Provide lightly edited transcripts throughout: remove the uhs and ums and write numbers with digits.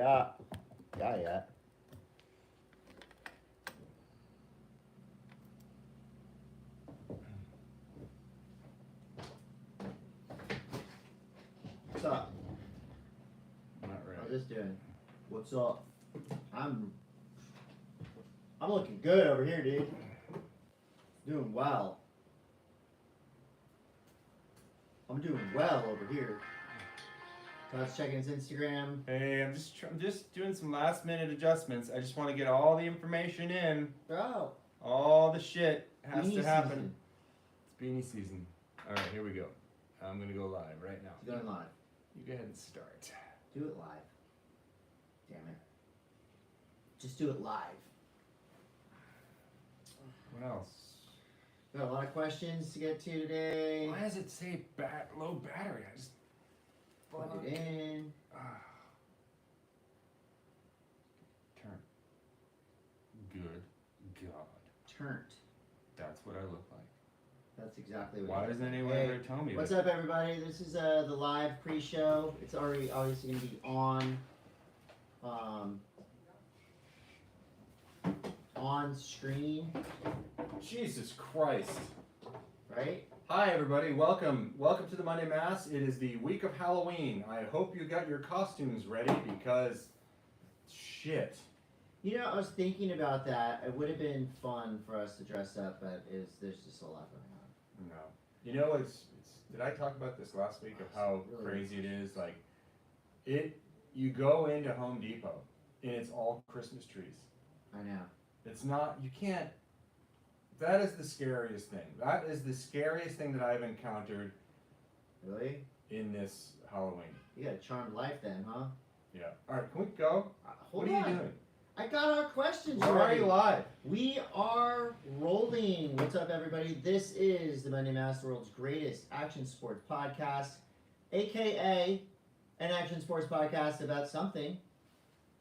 Yeah. Yeah. What's up? Not really. How's this doing? What's up? I'm looking good over here, dude. Doing well. I'm doing well over here. Todd's checking his Instagram. Hey, I'm just doing some last minute adjustments. I just want to get all the information in. Oh. All the shit has Beanie to happen. season. It's beanie season. All right, here we go. I'm gonna go live right now. It's going live. You go ahead and start. Do it live. Damn it. Just do it live. What else? Got a lot of questions to get to today. Why does it say low battery? I just Plug it in. Turn. Good God. Turnt. That's what I look like. That's exactly what. Why doesn't anyone Hey, ever tell me? what's up, everybody? This is the live pre-show. It's already obviously going to be on screen, Jesus Christ. right? Hi everybody, welcome to the Monday Mass. It is the week of Halloween. I hope you got your costumes ready because shit. You know, I was thinking about that. It would have been fun for us to dress up, but there's just a lot going on. No. You know, did I talk about this last week of how really crazy it is? Like, you go into Home Depot and it's all Christmas trees. I know. It's not, you can't, that is the scariest thing. That is the scariest thing that I've encountered Really? in this Halloween. You got a charmed life then, huh? Yeah. Alright, can we go? Hold what are on. you doing? I got our questions We're ready. already live. We are rolling. What's up, everybody? This is the Monday Mass, the world's greatest action sports podcast, aka an action sports podcast about something.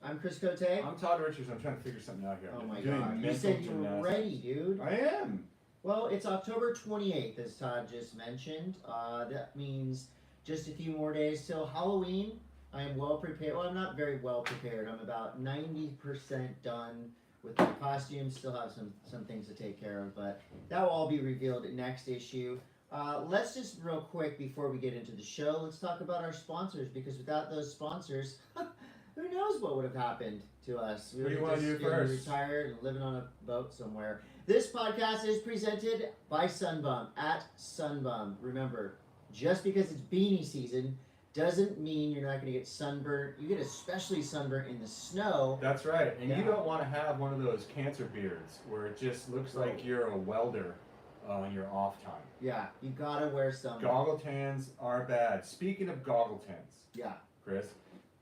I'm Chris Coté. I'm Todd Richards. I'm trying to figure something out here. Oh I'm my doing god. You mental said you were gymnastics. ready, dude. I am. Well, it's October 28th, as Todd just mentioned. That means just a few more days till Halloween. I am well prepared. Well, I'm not very well prepared. I'm about 90% done with my costumes. Still have some things to take care of, but that will all be revealed next issue. Let's just real quick before we get into the show, let's talk about our sponsors, because without those sponsors, who knows what would have happened to us? We What do you would want have to just do been first? retired and living on a boat somewhere. This podcast is presented by Sunbum at Sunbum. Remember, just because it's beanie season doesn't mean you're not going to get sunburnt. You get especially sunburnt in the snow. That's right. And Yeah. you don't want to have one of those cancer beards where it just looks like you're a welder on your off time. Yeah, you gotta wear some. Goggle tans are bad. Speaking of goggle tans, Yeah. Chris,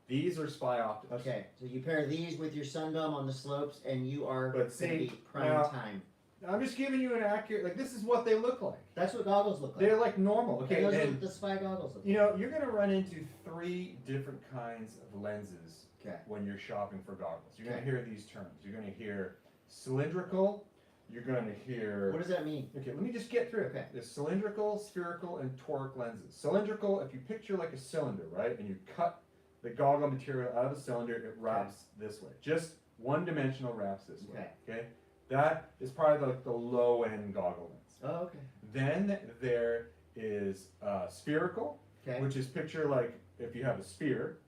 these are Spy Optics. Okay, so you pair these with your Sunbum on the slopes, and you are But going to see, be prime now- time. I'm just giving you an accurate, like this is what they look like. That's what goggles look like. They're like normal. Okay, And those are and what the spy goggles look you know, you're going to run into 3 different kinds of lenses Okay. when you're shopping for goggles. You're going Okay. to hear these terms. You're going to hear cylindrical. You're going to hear... What does that mean? Okay, let me just get through it. Okay. There's cylindrical, spherical, and toric lenses. Cylindrical, if you picture like a cylinder, right, and you cut the goggle material out of the cylinder, it wraps this way. Just one-dimensional wraps this way. Okay. That is probably like the low-end goggle lens. Oh, okay. Then there is spherical, Okay. which is picture like if you have a sphere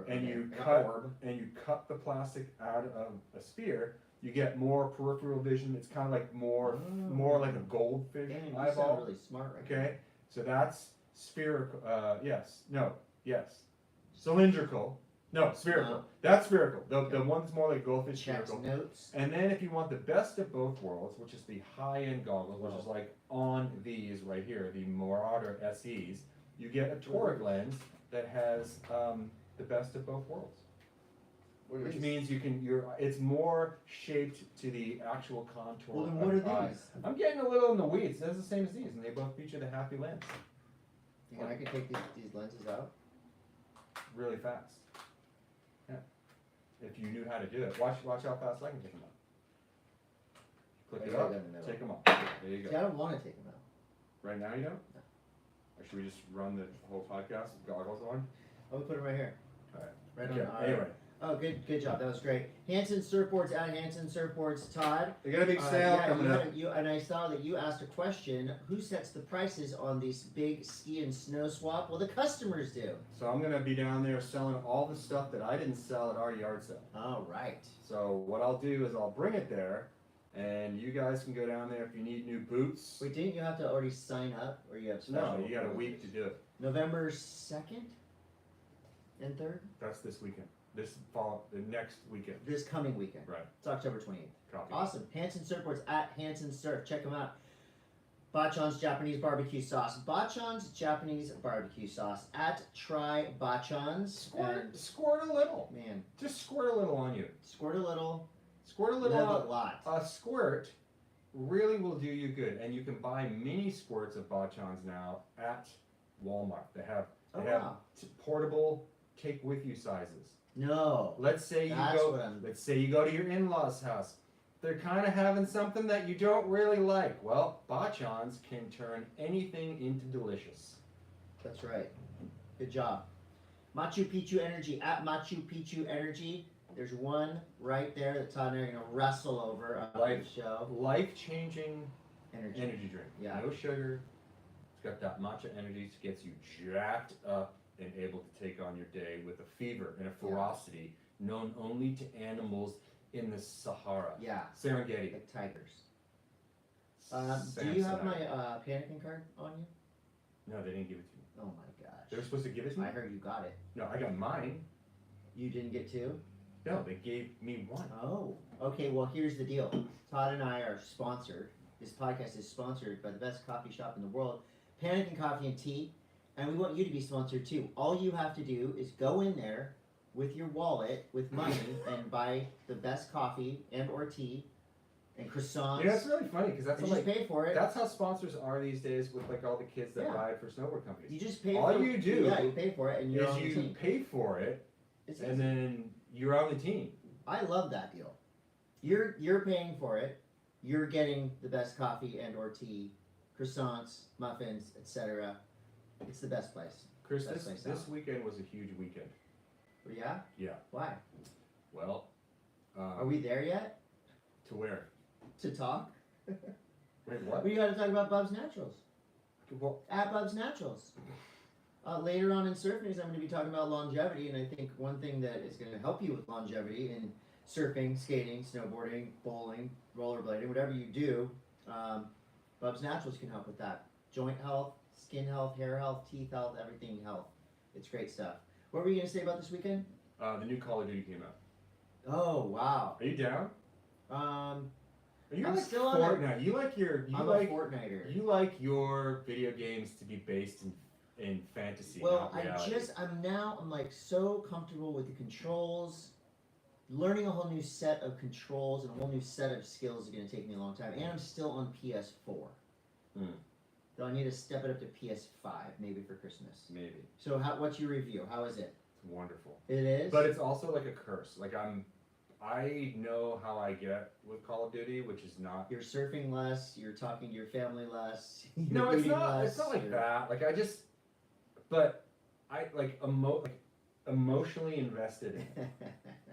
and you Like an cut orb. the plastic out of a sphere, you get more peripheral vision. It's kind of like more like a goldfish Damn, you eyeball. sound really smart right Okay, so that's spherical. Cylindrical. No, spherical. No. That's spherical. The Okay. one that's more like goldfish, Checks spherical. notes. And then if you want the best of both worlds, which is the high-end goggles, which is like on these right here, the Marauder SEs, you get a toric lens that has the best of both worlds. Which means it's more shaped to the actual contour. Well, then of what are the eye. these? I'm getting a little in the weeds. That's the same as these, and they both feature the happy lens. You think I can take these lenses out? Really fast. Yeah. If you knew how to do it. Watch how fast I can take them out. Click I it gotta up, go in the middle. take them off. There you See, go. I don't want to take them out. Right now you don't? No. Or should we just run the whole podcast with goggles on? I'm gonna put them right here. Alright. Right Okay, on. anyway. Oh, good job. That was great. Hansen Surfboards at Hansen Surfboards. Todd. They got a big sale coming up. And I saw that you asked a question. Who sets the prices on these big ski and snow swap? Well, the customers do. So I'm gonna be down there selling all the stuff that I didn't sell at our yard sale. All right. So what I'll do is I'll bring it there, and you guys can go down there if you need new boots. Wait, didn't you have to already sign up, or you have special? No, you got a week to do it. November 2nd and 3rd. That's this weekend. The next weekend. This coming weekend. Right. It's October 28th. Copy. Awesome. Hansen Surfboards at Hansen Surf. Check them out. Bachan's Japanese barbecue sauce. Bachan's Japanese barbecue sauce. At Try Bachan's. Squirt a little. Man. Just squirt a little on you. Squirt a little. Squirt a little. Live a lot. A squirt really will do you good, and you can buy mini squirts of Bachan's now at Walmart. They have portable take with you sizes. No. Let's say you go to your in-laws' house. They're kind of having something that you don't really like. Well, Bachan's can turn anything into delicious. That's right. Good job. MachuPicchu Energy at MachuPicchu Energy. There's one right there that Todd and I are going to wrestle over on the show. Life-changing energy drink. Yeah. No sugar. It's got that matcha energy. It gets you jacked up and able to take on your day with a fever and a ferocity known only to animals in the Sahara. Yeah. Serengeti. Like tigers. Do you have my Pannikin card on you? No, they didn't give it to me. Oh my gosh. They were supposed to give it to me? I heard you got it. No, I got mine. You didn't get two? No, they gave me one. Oh. Okay, well here's the deal. Todd and I are sponsored. This podcast is sponsored by the best coffee shop in the world, Pannikin Coffee and Tea. And we want you to be sponsored too. All you have to do is go in there with your wallet, with money, and buy the best coffee and or tea and croissants. You know, it's really funny because that's and like just pay for it. that's how sponsors are these days with like all the kids that Yeah. ride for snowboard companies. You just pay all for you do you pay for it and you're on the you team. pay for it It's and easy. then you're on the team. I love that deal. You're paying for it. You're getting the best coffee and or tea, croissants, muffins, etc. It's the best place. Chris, That's this nice weekend was a huge weekend. Yeah? Yeah. Why? Well, Are we there yet? to where? To talk? Wait, what? We gotta talk about Bubs Naturals. Well, At Bubs Naturals. Later on in Surf News, I'm going to be talking about longevity, and I think one thing that is going to help you with longevity in surfing, skating, snowboarding, bowling, rollerblading, whatever you do, Bubs Naturals can help with that. Joint health, skin health, hair health, teeth health, everything health. It's great stuff. What were you going to say about this weekend? the new Call of Duty came out. Oh, wow. Are you down? Are you I'm like still on Fortnite? You like your I'm like a Fortniter. you like your video games to be based in fantasy. Well, not reality. I'm like so comfortable with the controls. Learning a whole new set of controls and a whole new set of skills is going to take me a long time. And I'm still on PS4. So I need to step it up to PS5, maybe for Christmas. Maybe. So what's your review? How is it? It's wonderful. It is? But it's also like a curse. Like I know how I get with Call of Duty, which is not. You're surfing less, you're talking to your family less, No, you're it's eating not. less, It's not like you're- that. Like I just, but I like emotionally invested in it,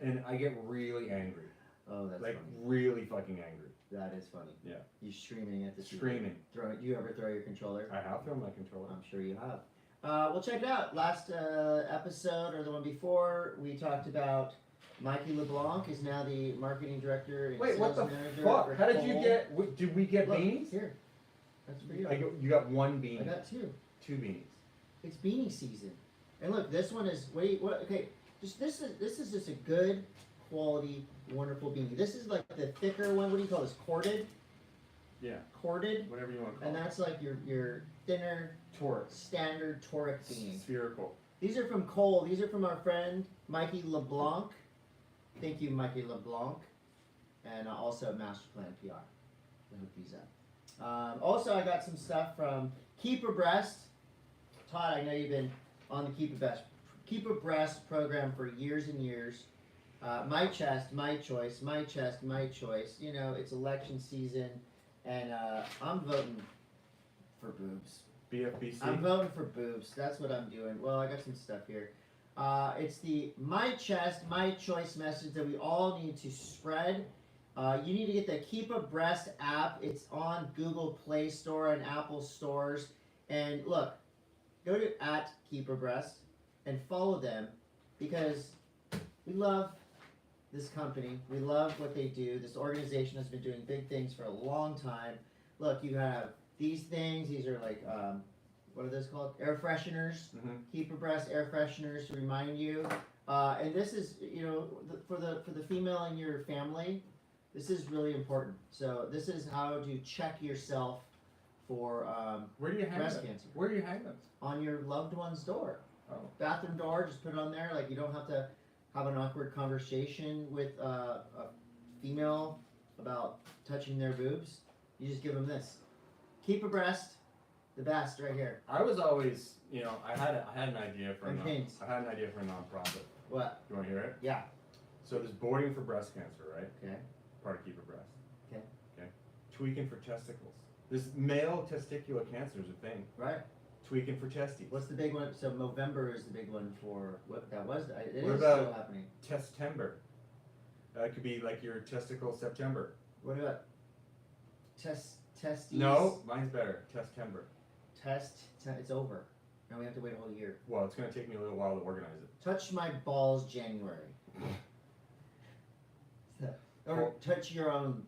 and I get really angry. Oh, that's Like funny. really fucking angry. That is funny. Yeah. You streaming at the TV. Screaming. Do you ever throw your controller? I have thrown my controller. I'm sure you have. Well, check it out. Last episode, or the one before, we talked about Mikey LeBlanc is now the marketing director and Wait, what sales the manager. fuck? for How did you Cole. get? Did we get Look, beanies? Here. That's for you. You got one beanie. I got two. 2 beanies. It's beanie season. And look, this one is okay. This is just a good quality, wonderful beanie. This is like the thicker one. What do you call this? Corded? Yeah. Corded? Whatever you want to call And it. that's like your thinner, standard toric beanie. Spherical. These are from Cole. These are from our friend Mikey LeBlanc. Thank you, Mikey LeBlanc. And also at Master Plan PR. I hook these up. Also, I got some stuff from Keep Abreast. Todd, I know you've been on the Keep Abreast program for years and years. My chest, my choice, my chest, my choice. You know, it's election season, and I'm voting for boobs. BFBC. I'm voting for boobs. That's what I'm doing. Well, I got some stuff here. It's the My Chest, My Choice message that we all need to spread. You need to get the Keep Abreast app. It's on Google Play Store and Apple stores. And look, go to @KeepAbreast and follow them because we love this company. We love what they do. This organization has been doing big things for a long time. Look, you have these things. These are like, what are those called? Air fresheners. Mm-hmm. Keep Abreast air fresheners to remind you. And this is, for the female in your family, this is really important. So this is how to check yourself for Where do you hang breast them? cancer. Where do you hang them? On your loved one's door. Oh. Bathroom door, just put it on there. Like, you don't have to have an awkward conversation with a female about touching their boobs. You just give them this. Keep Abreast, the best right here. I was always, I had an idea for a Campaigns. nonprofit. What? You want to hear it? Yeah. So there's boarding for breast cancer, right? Okay. Part of Keep Abreast. Okay. Okay. Tweaking for testicles. This male testicular cancer is a thing. Right. Tweaking for testes. What's the big one? So November is the big one for what that was. It What is about- still happening. Testember. That could be like your testicle September. What about testes? No, mine's better. Testember. It's over. Now we have to wait a whole year. Well, it's going to take me a little while to organize it. Touch my balls January. Or touch your own.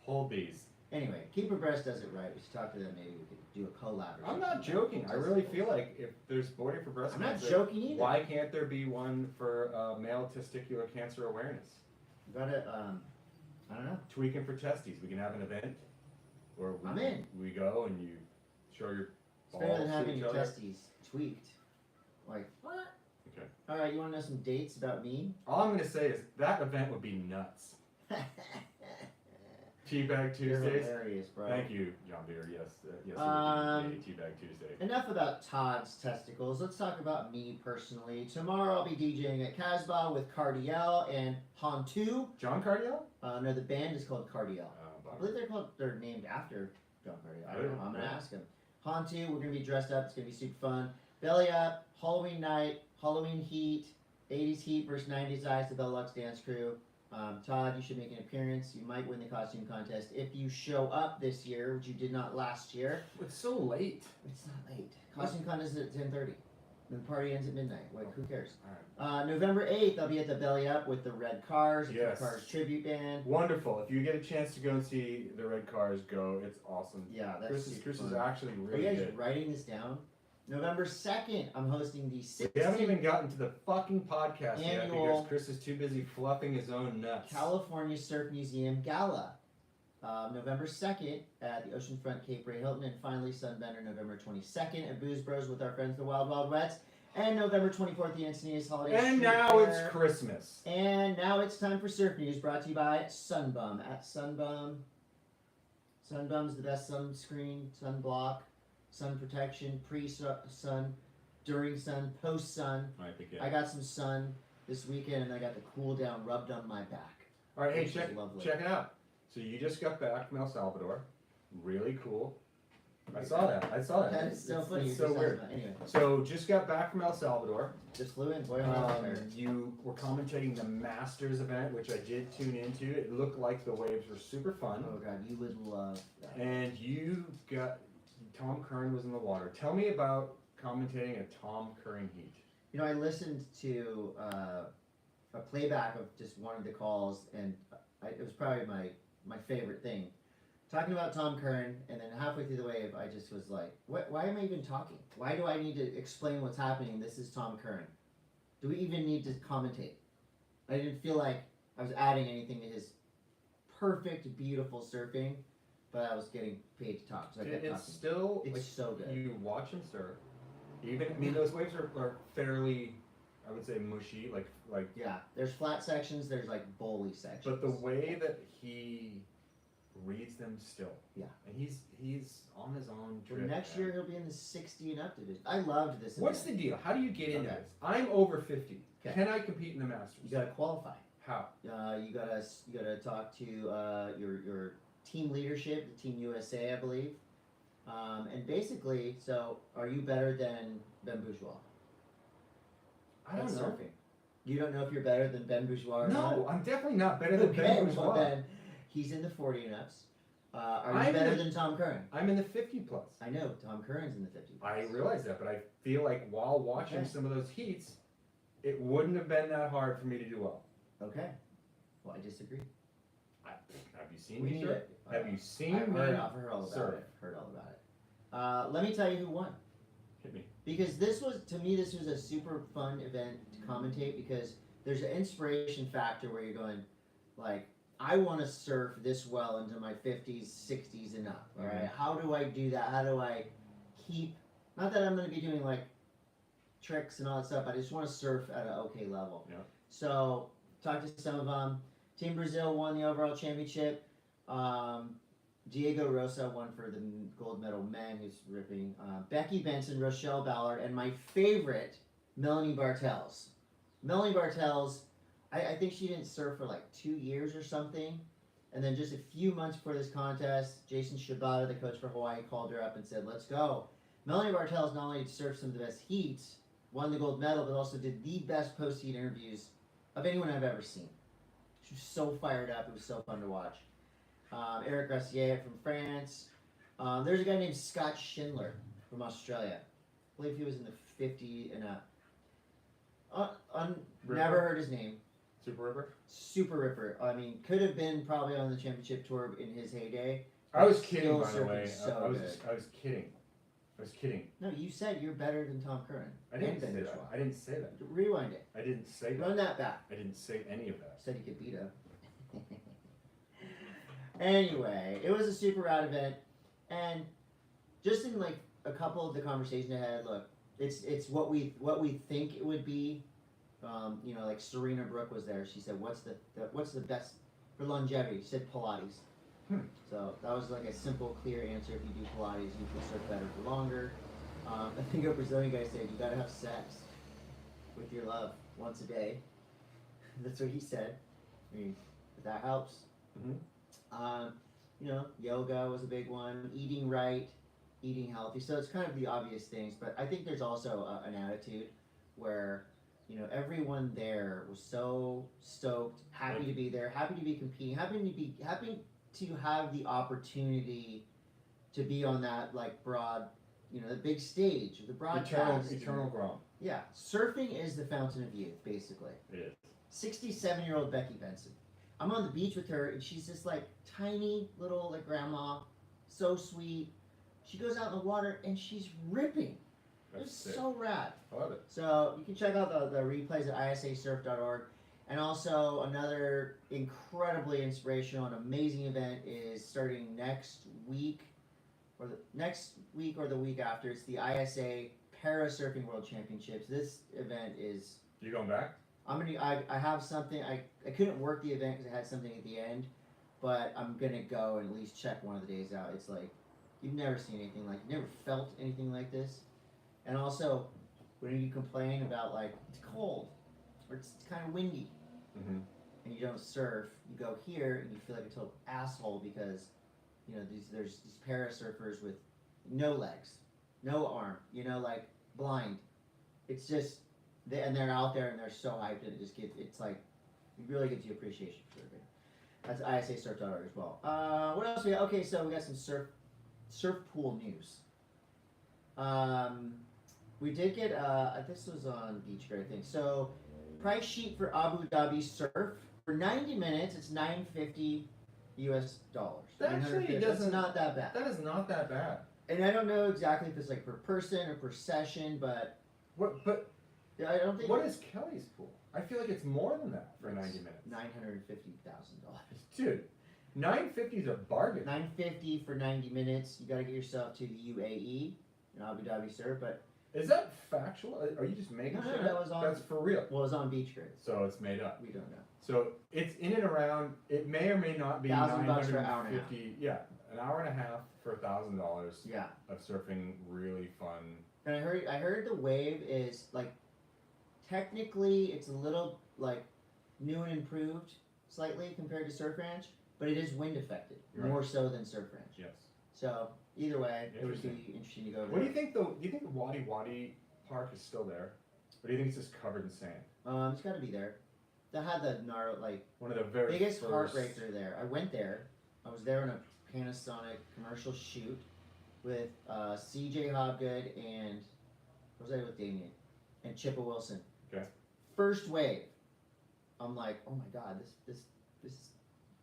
Hold these. Anyway, Keep Abreast does it right. We should talk to them. Maybe we could do a collab. Or I'm not something. joking. I really feel like if there's boarding for breast I'm not cancer, joking either. why can't there be one for male testicular cancer awareness? You gotta, I don't know. Tweaking for testes. We can have an event where I'm in. we go and you show your It's balls better than to having each your other. testes tweaked. Like, what? Okay. Alright, you wanna know some dates about me? All I'm going to say is that event would be nuts. Teabag You're Tuesdays. hilarious, bro. Thank you, John Beer. Yes, yes, it would be a Teabag Tuesday. Enough about Todd's testicles. Let's talk about me personally. Tomorrow I'll be DJing at Casbah with Cardiel and Han2. John Cardiel? No, the band is called Cardiel. I Bummer. believe they're named after John Cardiel. I don't know. I'm gonna Yeah. ask him. Han2, we're gonna be dressed up. It's gonna be super fun. Belly Up, Halloween night, Halloween heat, 80s heat versus 90s ice, the Bellux dance crew. Todd, you should make an appearance. You might win the costume contest if you show up this year, which you did not last year. It's so late. It's not late. Costume contest is at 10:30. The party ends at midnight. Like, who cares? All November 8th, I'll be at the Belly Up with the Red Cars, the Yes. Red Cars tribute band. Wonderful. If you get a chance to go and see the Red Cars go, it's awesome. Yeah, that's Chris super is fun. actually Are you really guys good. writing this down? November 2nd, I'm hosting the We 16th haven't even gotten to the fucking podcast yet Annual- because Chris is too busy fluffing his own nuts. California Surf Museum Gala. November 2nd at the Oceanfront Cape Ray Hilton, and finally Sunbender November 22nd at Booze Bros with our friends the Wild Wild Wets, and November 24th the Encinitas Holiday And Street now Fair. it's Christmas. And now it's time for Surf News, brought to you by Sunbum. At Sunbum, Sunbum's the best sunscreen, sunblock, sun protection, pre-sun, during sun, post-sun. Right, I got some sun this weekend, and I got the cool down rubbed on my back. All right, hey, Which is lovely. check it out. So you just got back from El Salvador. Really cool. I saw that. That is so funny. It's You're so just weird. talking about- Anyway, So just got back from El Salvador. just flew in. Boy, I'm there. You were commentating the Masters event, which I did tune into. It looked like the waves were super fun. Oh god, you would love that. And you got Tom Curren was in the water. Tell me about commentating a Tom Curren heat. You know, I listened to a playback of just one of the calls, and it was probably my favorite thing. Talking about Tom Curren, and then halfway through the wave, I just was like, why am I even talking? Why do I need to explain what's happening? This is Tom Curren. Do we even need to commentate? I didn't feel like I was adding anything to his perfect, beautiful surfing, but I was getting paid to talk, so I kept It's talking. still It's like, so good. you watch him surf. Even I mean those waves are fairly, I would say, mushy. Like Yeah, there's flat sections, there's like bowly sections. but the way that he reads them still. Yeah. And he's on his own Well, trip. next man. year he'll be in the 60 and up division. I loved this. What's the event. deal? How do you get into Okay. this? I'm over 50. Okay. Can I compete in the Masters? You gotta qualify. How? You gotta talk to your team leadership, the Team USA, I believe. And basically, so are you better than Ben Bourgeois? I don't That's know. surfing. You don't know if you're better than Ben Bourgeois or No, I'm definitely not better than Okay, Ben well, Bourgeois. Ben, he's in the 40 and ups. Are you I'm better in than Tom Curren? I'm in the 50 plus. I know, Tom Curren's in the 50 plus. I realize that, but I feel like while watching Okay. some of those heats, it wouldn't have been that hard for me to do well. Okay. Well, I disagree. Have you seen We me need surf? it. Have you seen I've me heard all about surf? it. Heard all about it. Let me tell you who won. Hit me. Because this was, to me, this was a super fun event to commentate because there's an inspiration factor where you're going, like, I want to surf this well into my 50s, 60s, and up. All right, how do I do that? How do I keep? Not that I'm going to be doing like tricks and all that stuff. I just want to surf at an okay level. Yeah. So talked to some of them. Team Brazil won the overall championship. Diego Rosa won for the gold medal men, who's ripping. Becky Benson, Rochelle Ballard, and my favorite, Melanie Bartels. Melanie Bartels, I think she didn't surf for like 2 years or something. And then just a few months before this contest, Jason Shibata, the coach for Hawaii, called her up and said, let's go. Melanie Bartels not only surfed some of the best heats, won the gold medal, but also did the best post-heat interviews of anyone I've ever seen. She was so fired up. It was so fun to watch. Eric Gracier from France. There's a guy named Scott Schindler from Australia. I believe he was in the 50 and up. Never heard his name. Super Ripper? Super Ripper. I mean, could have been probably on the championship tour in his heyday. I was kidding, Still by the way. surfing so I was good. I was kidding. No, you said you're better than Tom Curren. I didn't and say Ben that. Bourgeois. I didn't say that. Rewind it. I didn't say that. Run that back. I didn't say any of that. Said you could beat him. Anyway, it was a super rad event, and just in like a couple of the conversations I had, look, it's what we think it would be. You know, like Serena Brooke was there. She said, "What's the best for longevity?" She said Pilates. So that was like a simple, clear answer. If you do Pilates, you can surf better for longer. I think a Brazilian guy said you gotta have sex with your love once a day. That's what he said. I mean, if that helps. You know, yoga was a big one. Eating right, eating healthy. So it's kind of the obvious things, but I think there's also an attitude where, you know, everyone there was so stoked, happy to be there, happy to be competing, happy to have the opportunity to be on that like broad, you know, the big stage, the broadcast. Eternal ground. Yeah, surfing is the fountain of youth, basically. It is. 67-year-old Becky Benson. I'm on the beach with her, and she's this like tiny little like grandma, so sweet. She goes out in the water and she's ripping. It's so rad. I love it. So you can check out the replays at isasurf.org. And also another incredibly inspirational and amazing event is starting next week or the week after. It's the ISA Parasurfing World Championships. This event is... You going back? I have something. I couldn't work the event because I had something at the end, but I'm gonna go and at least check one of the days out. It's like you've never seen anything like, you've never felt anything like this. And also, when you complain about like it's cold or it's kind of windy, and you don't surf, you go here and you feel like a total asshole because you know there's these para surfers with no legs, no arm, you know, like blind. It's just. And they're out there and they're so hyped and it's like, it really gives you appreciation for surfing. That's isasurf.org as well. What else we got? Okay, so we got some surf pool news. We did get, this was on Beach Grid, I think. So, price sheet for Abu Dhabi surf. For 90 minutes, it's $950 US. That actually doesn't... That's not that bad. That is not that bad. And I don't know exactly if it's like per person or per session, but... But I don't think. What is Kelly's pool? I feel like it's more than that for 90 minutes. $950,000. Dude, $950 is a bargain. $950 for 90 minutes. You got to get yourself to the UAE in Abu Dhabi surf, but is that factual? Are you just making shit up? That was on. That's for real. Well, it was on Beach Grid. So it's made up. We don't know. So it's in and around. It may or may not be $1,000 for an hour and a half. Yeah, an hour and a half for $1,000. Yeah. Of surfing, really fun. And I heard the wave is like. Technically, it's a little like new and improved slightly compared to Surf Ranch, but it is wind affected more so than Surf Ranch. Yes. So either way, it would be interesting to go. What do you think? Do you think the Wadi Wadi Park is still there? Or do you think it's just covered in sand? It's got to be there. That had the like One of the very biggest first... heartbreaker there. I went there. I was there on a Panasonic commercial shoot with CJ Hobgood and what was I with Damien and Chippa Wilson. Okay. First wave. I'm like, oh my god, this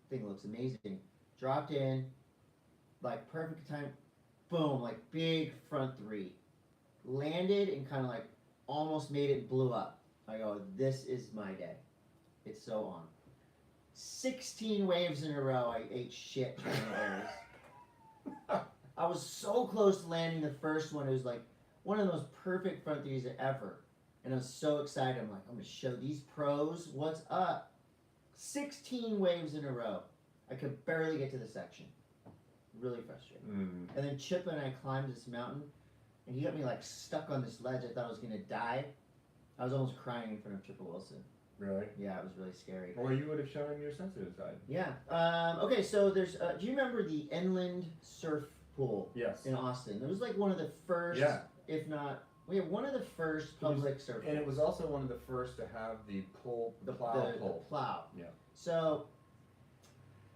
thing looks amazing. Dropped in, like perfect time, boom, like big front three. Landed and kind of like almost made it, blew up. I go, this is my day. It's so on. 16 waves in a row, I ate shit trying to waves. I was so close to landing the first one. It was like one of the most perfect front threes ever. And I was so excited. I'm like, I'm going to show these pros what's up. 16 waves in a row. I could barely get to the section. Really frustrating. And then Chip and I climbed this mountain, and he got me like stuck on this ledge. I thought I was going to die. I was almost crying in front of Chippa Wilson. Really? Yeah, it was really scary. Or you would have shown your sensitive side. Yeah. Okay, so there's, do you remember the Inland Surf Pool? Yes. In Austin? It was like one of the first, if not, one of the first public surf pools. And it was also one of the first to have the plow The pole. plow. Yeah. So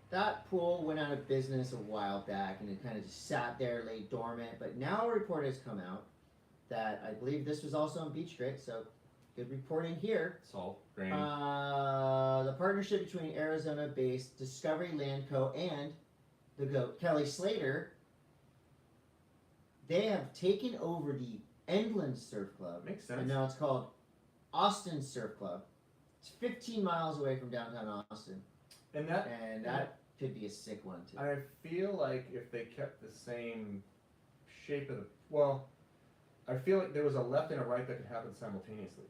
that pool went out of business a while back, and it kind of just sat there, lay dormant. But now a report has come out that I believe this was also on Beach Grit, so good reporting here. Salt, grain. The partnership between Arizona-based Discovery Land Co. and the GOAT, Kelly Slater, they have taken over the Endland Surf Club. Makes sense. And now it's called Austin Surf Club. It's 15 miles away from downtown Austin. And that could be a sick one too. I feel like if they kept the same shape of the, well, I feel like there was a left and a right that could happen simultaneously.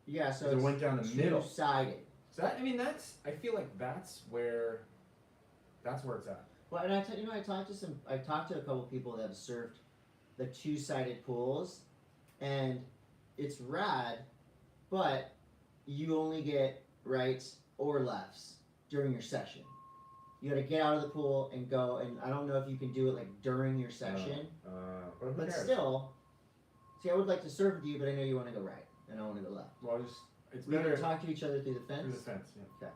Yeah, so it went down the middle. Two-sided. So that, I mean, I feel like that's where it's at. Well, and I talked to a couple people that have surfed the two-sided pools, and it's rad, but you only get rights or lefts during your session. You got to get out of the pool and go, and I don't know if you can do it like during your session, but still. See, I would like to surf with you, but I know you want to go right, and I want to go left. Well, it's We better can talk to each other through the fence. through the fence. Yeah. Okay.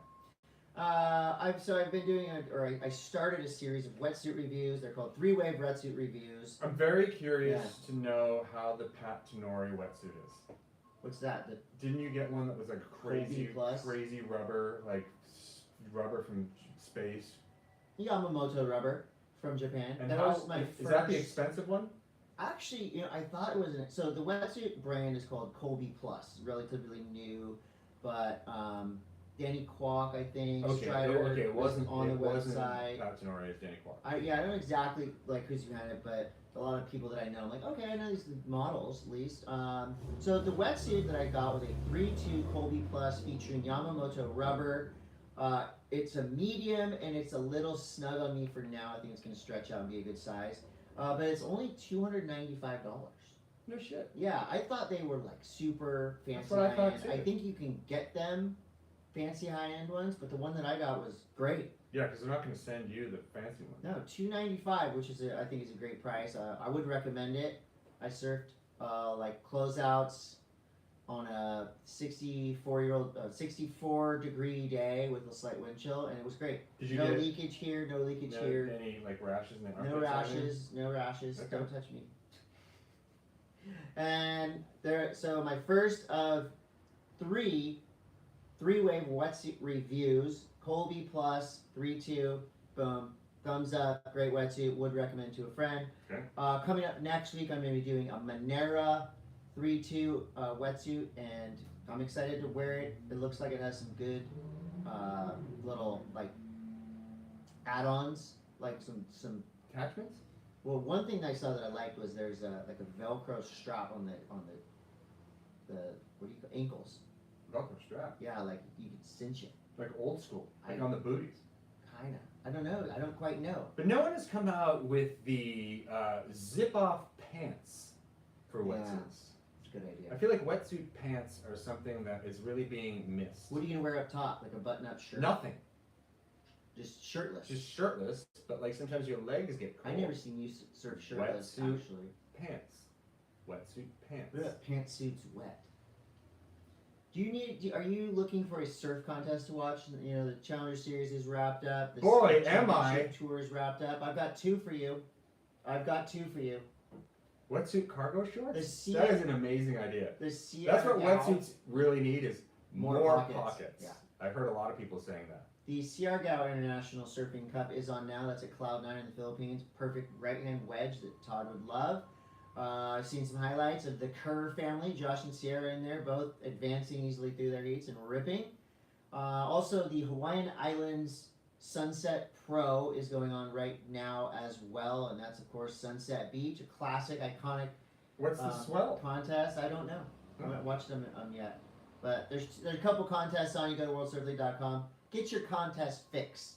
I've been doing I started a series of wetsuit reviews. They're called 3-wave wetsuit reviews. I'm very curious to know how the Pat Tenori wetsuit is. What's that? Didn't you get one that was like crazy rubber, like rubber from space? Yamamoto rubber from Japan. And that was my first. Is that the expensive one? Actually, I thought it was so the wetsuit brand is called Colby Plus, relatively new, but Danny Kwok, I think. Strider it wasn't on the website. Pat Tenori, it's Danny Kwok. I don't know exactly like who's behind it, but a lot of people that I know, I'm like, okay, I know these models at least. So the wetsuit that I got was a 3-2 Colby Plus featuring Yamamoto rubber. It's a medium and it's a little snug on me for now. I think it's gonna stretch out and be a good size. But it's only $295. No shit. Yeah, I thought they were like super fancy. That's what I thought too. I think you can get them fancy high-end ones, but the one that I got was great. Yeah, because they're not going to send you the fancy one. No, $295, which is I think is a great price. I would recommend it. I surfed like closeouts on a 64-degree day with a slight wind chill, and it was great. Did you no get leakage here, no leakage here. Any like rashes in the No rashes, no rashes. Okay. Don't touch me. And so my first of three-wave wetsuit reviews. Colby Plus 3-2, boom, thumbs up, great wetsuit. Would recommend to a friend. Okay. Coming up next week, I'm going to be doing a Monera 3-2 wetsuit, and I'm excited to wear it. It looks like it has some good little like add-ons, like some attachments. Well, one thing I saw that I liked was there's like a Velcro strap on the what do you call ankles. Velcro strap. Yeah, like you could cinch it. Like old school, like on the booties. Kinda. I don't know. I don't quite know. But no one has come out with the zip-off pants for wetsuits. It's a good idea. I feel like wetsuit pants are something that is really being missed. What are you gonna wear up top? Like a button-up shirt? Nothing. Just shirtless. Just shirtless, but like sometimes your legs get cold. I never seen you surf shirtless. Wetsuit actually. pants. Wetsuit pants. Pantsuit's wet. Are you looking for a surf contest to watch? You know, the Challenger Series is wrapped up. The Boy, the am I. Championship Tour is wrapped up. I've got two for you. Wetsuit cargo shorts? The That is an amazing idea. The That's what wetsuits really need is more pockets. Yeah. I've heard a lot of people saying that. The Siargao International Surfing Cup is on now. That's at Cloud 9 in the Philippines. Perfect right-hand wedge that Todd would love. I've seen some highlights of the Curren family, Josh and Sierra in there, both advancing easily through their heats and ripping. Also, the Hawaiian Islands Sunset Pro is going on right now as well, and that's, of course, Sunset Beach, a classic, iconic What's the swell? contest. I don't know. I haven't watched them yet. But there's a couple contests on. You go to worldsurfleague.com. Get your contest fix.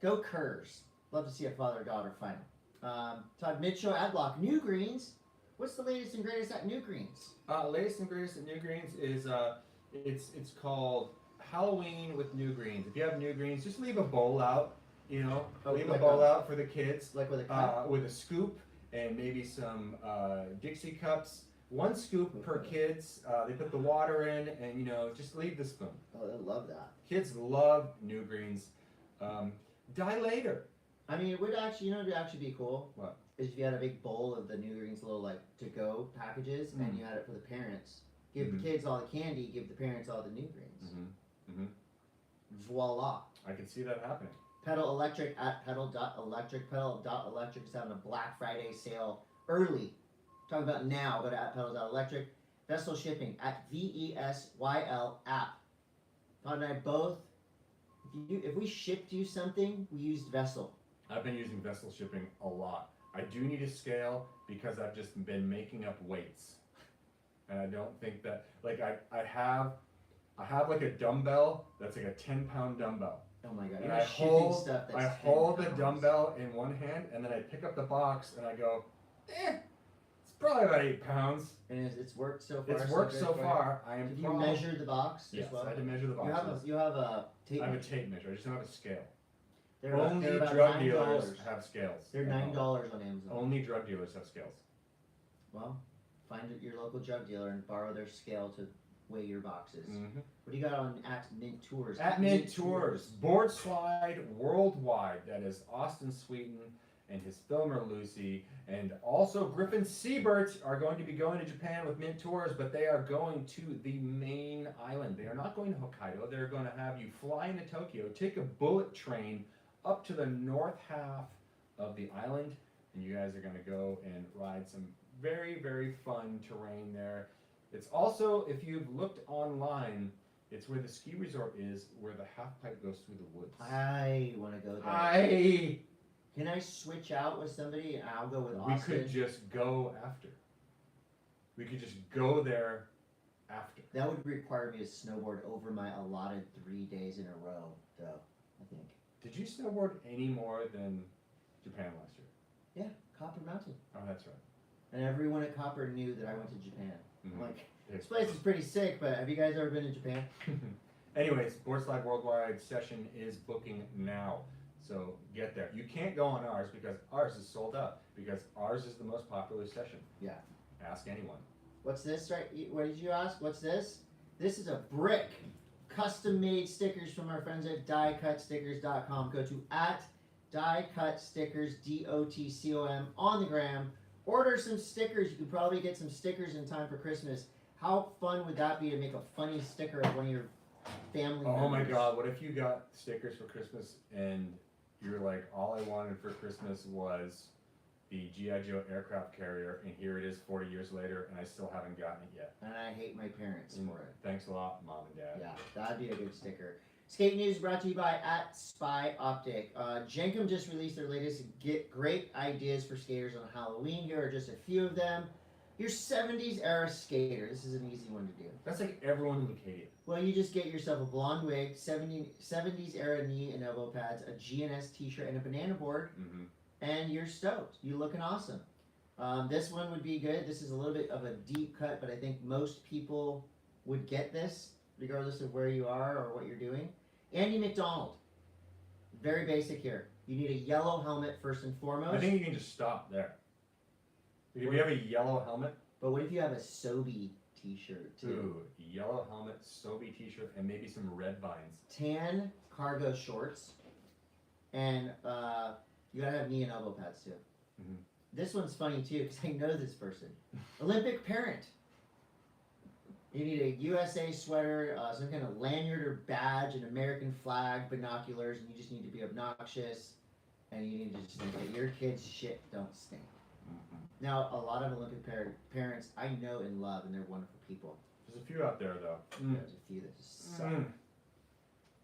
Go Curs. Love to see a father-daughter final. Todd Mitchell, Adblock, New Greens. What's the latest and greatest at New Greens? Latest and greatest at New Greens is it's called Halloween with New Greens. If you have New Greens, just leave a bowl out. You know, leave a bowl out for the kids. Like with a cup? With a scoop and maybe some Dixie cups. One scoop per kids. They put the water in, and you know, just leave the spoon. Oh, they love that. Kids love New Greens. Dilator. I mean, it would actually, you know, it would actually be cool. What? Is if you had a big bowl of the New Greens little like to-go packages, and you had it for the parents. Give the kids all the candy. Give the parents all the New Greens. Voila. I can see that happening. Pedal Electric at pedal.electric. Pedal.electric is having a Black Friday sale early. Talking about now, go to at pedal.electric. Vessel shipping at VESYL app. Todd and I both, if we shipped you something, we used Vessel. I've been using vessel shipping a lot. I do need a scale because I've just been making up weights. And I don't think that, like I have like a dumbbell that's like a 10-pound dumbbell. Oh my god, And you're I shipping stuff that's I 10 hold the pounds. dumbbell in one hand and then I pick up the box and I go, it's probably about 8 pounds. And it's worked so far. It's worked so far. I am Have you measured the box Yes, as well? I had to measure the box. You have a tape I have a measure. tape measure. I just don't have a scale. They're Only about drug $9. dealers have scales. They're $9 on Amazon. Only drug dealers have scales. Well, find your local drug dealer and borrow their scale to weigh your boxes. Mm-hmm. What do you got on at Mint Tours? At Mint Tours, board slide worldwide. That is Austin Sweeten and his filmer Lucy, and also Griffin Siebert are going to be going to Japan with Mint Tours, but they are going to the main island. They are not going to Hokkaido. They're going to have you fly into Tokyo, take a bullet train up to the north half of the island, and you guys are going to go and ride some very, very fun terrain there. It's also, if you've looked online, it's where the ski resort is, where the half pipe goes through the woods. I want to go there. Can I switch out with somebody and I'll go with Austin? We could just go after. We could just go there after. That would require me to snowboard over my allotted 3 days in a row, though, I think. Did you snowboard any more than Japan last year? Yeah, Copper Mountain. Oh, that's right. And everyone at Copper knew that I went to Japan. Mhm. I'm like, this place is pretty sick, but have you guys ever been to Japan? Anyways, Board Slide Worldwide session is booking now. So get there. You can't go on ours because ours is sold out. Because ours is the most popular session. Yeah. Ask anyone. What's this, right? What did you ask? What's this? This is a brick. Custom-made stickers from our friends at diecutstickers.com. Go to at diecutstickers, DOTCOM, on the gram. Order some stickers. You could probably get some stickers in time for Christmas. How fun would that be to make a funny sticker of one of your family members? Oh my god, what if you got stickers for Christmas and you're like, all I wanted for Christmas was the G.I. Joe aircraft carrier, and here it is 40 years later, and I still haven't gotten it yet. And I hate my parents for it. Thanks a lot, Mom and Dad. Yeah, that'd be a good sticker. Skate News brought to you by at Spy Optic. Jenkem just released their latest great ideas for skaters on Halloween. Here are just a few of them. Your 70s era skater. This is an easy one to do. That's like everyone in Acadia. Well, you just get yourself a blonde wig, 70s era knee and elbow pads, a GNS t-shirt, and a banana board, and you're stoked. You're looking awesome. This one would be good. This is a little bit of a deep cut, but I think most people would get this, regardless of where you are or what you're doing. Andy McDonald. Very basic here. You need a yellow helmet first and foremost. I think you can just stop there. If you have a yellow helmet, But what if you have a Sobe t-shirt too. Ooh, yellow helmet, Sobe t-shirt, and maybe some red vines. Tan cargo shorts, and you gotta have knee and elbow pads too. Mhm. This one's funny too because I know this person. Olympic parent. You need a USA sweater, some kind of lanyard or badge, an American flag, binoculars, and you just need to be obnoxious, and you need to just think that your kid's shit don't stink. Now, a lot of Olympic parents I know and love, and they're wonderful people. There's a few out there though. There's a few that just suck.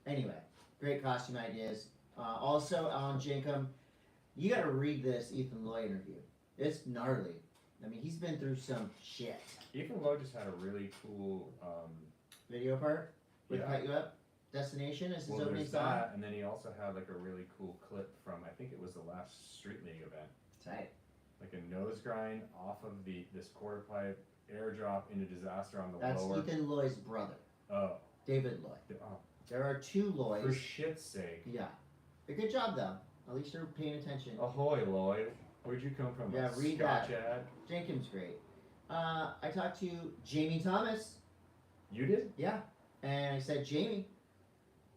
Anyway, great costume ideas. Also, on Jenkem, you got to read this Ethan Loy interview. It's gnarly. I mean, he's been through some shit. Ethan Lowe just had a really cool. Video part with Yeah. Cut You Up. Destination is his Well, opening there's song. that, and then he also had like a really cool clip from I think it was the last Street League event. Tight. Like a nose grind off of this quarter pipe, airdrop into disaster on the That's lower. Ethan Loy's brother, Oh, David Loy. oh, There are two for Loys. shit's sake! Yeah. A good job though. At least you're paying attention. Ahoy, Lloyd! Where'd you come from? Yeah, A read Scotch that. ad? Jenkins great. I talked to Jamie Thomas. You did? Yeah. And I said, Jamie,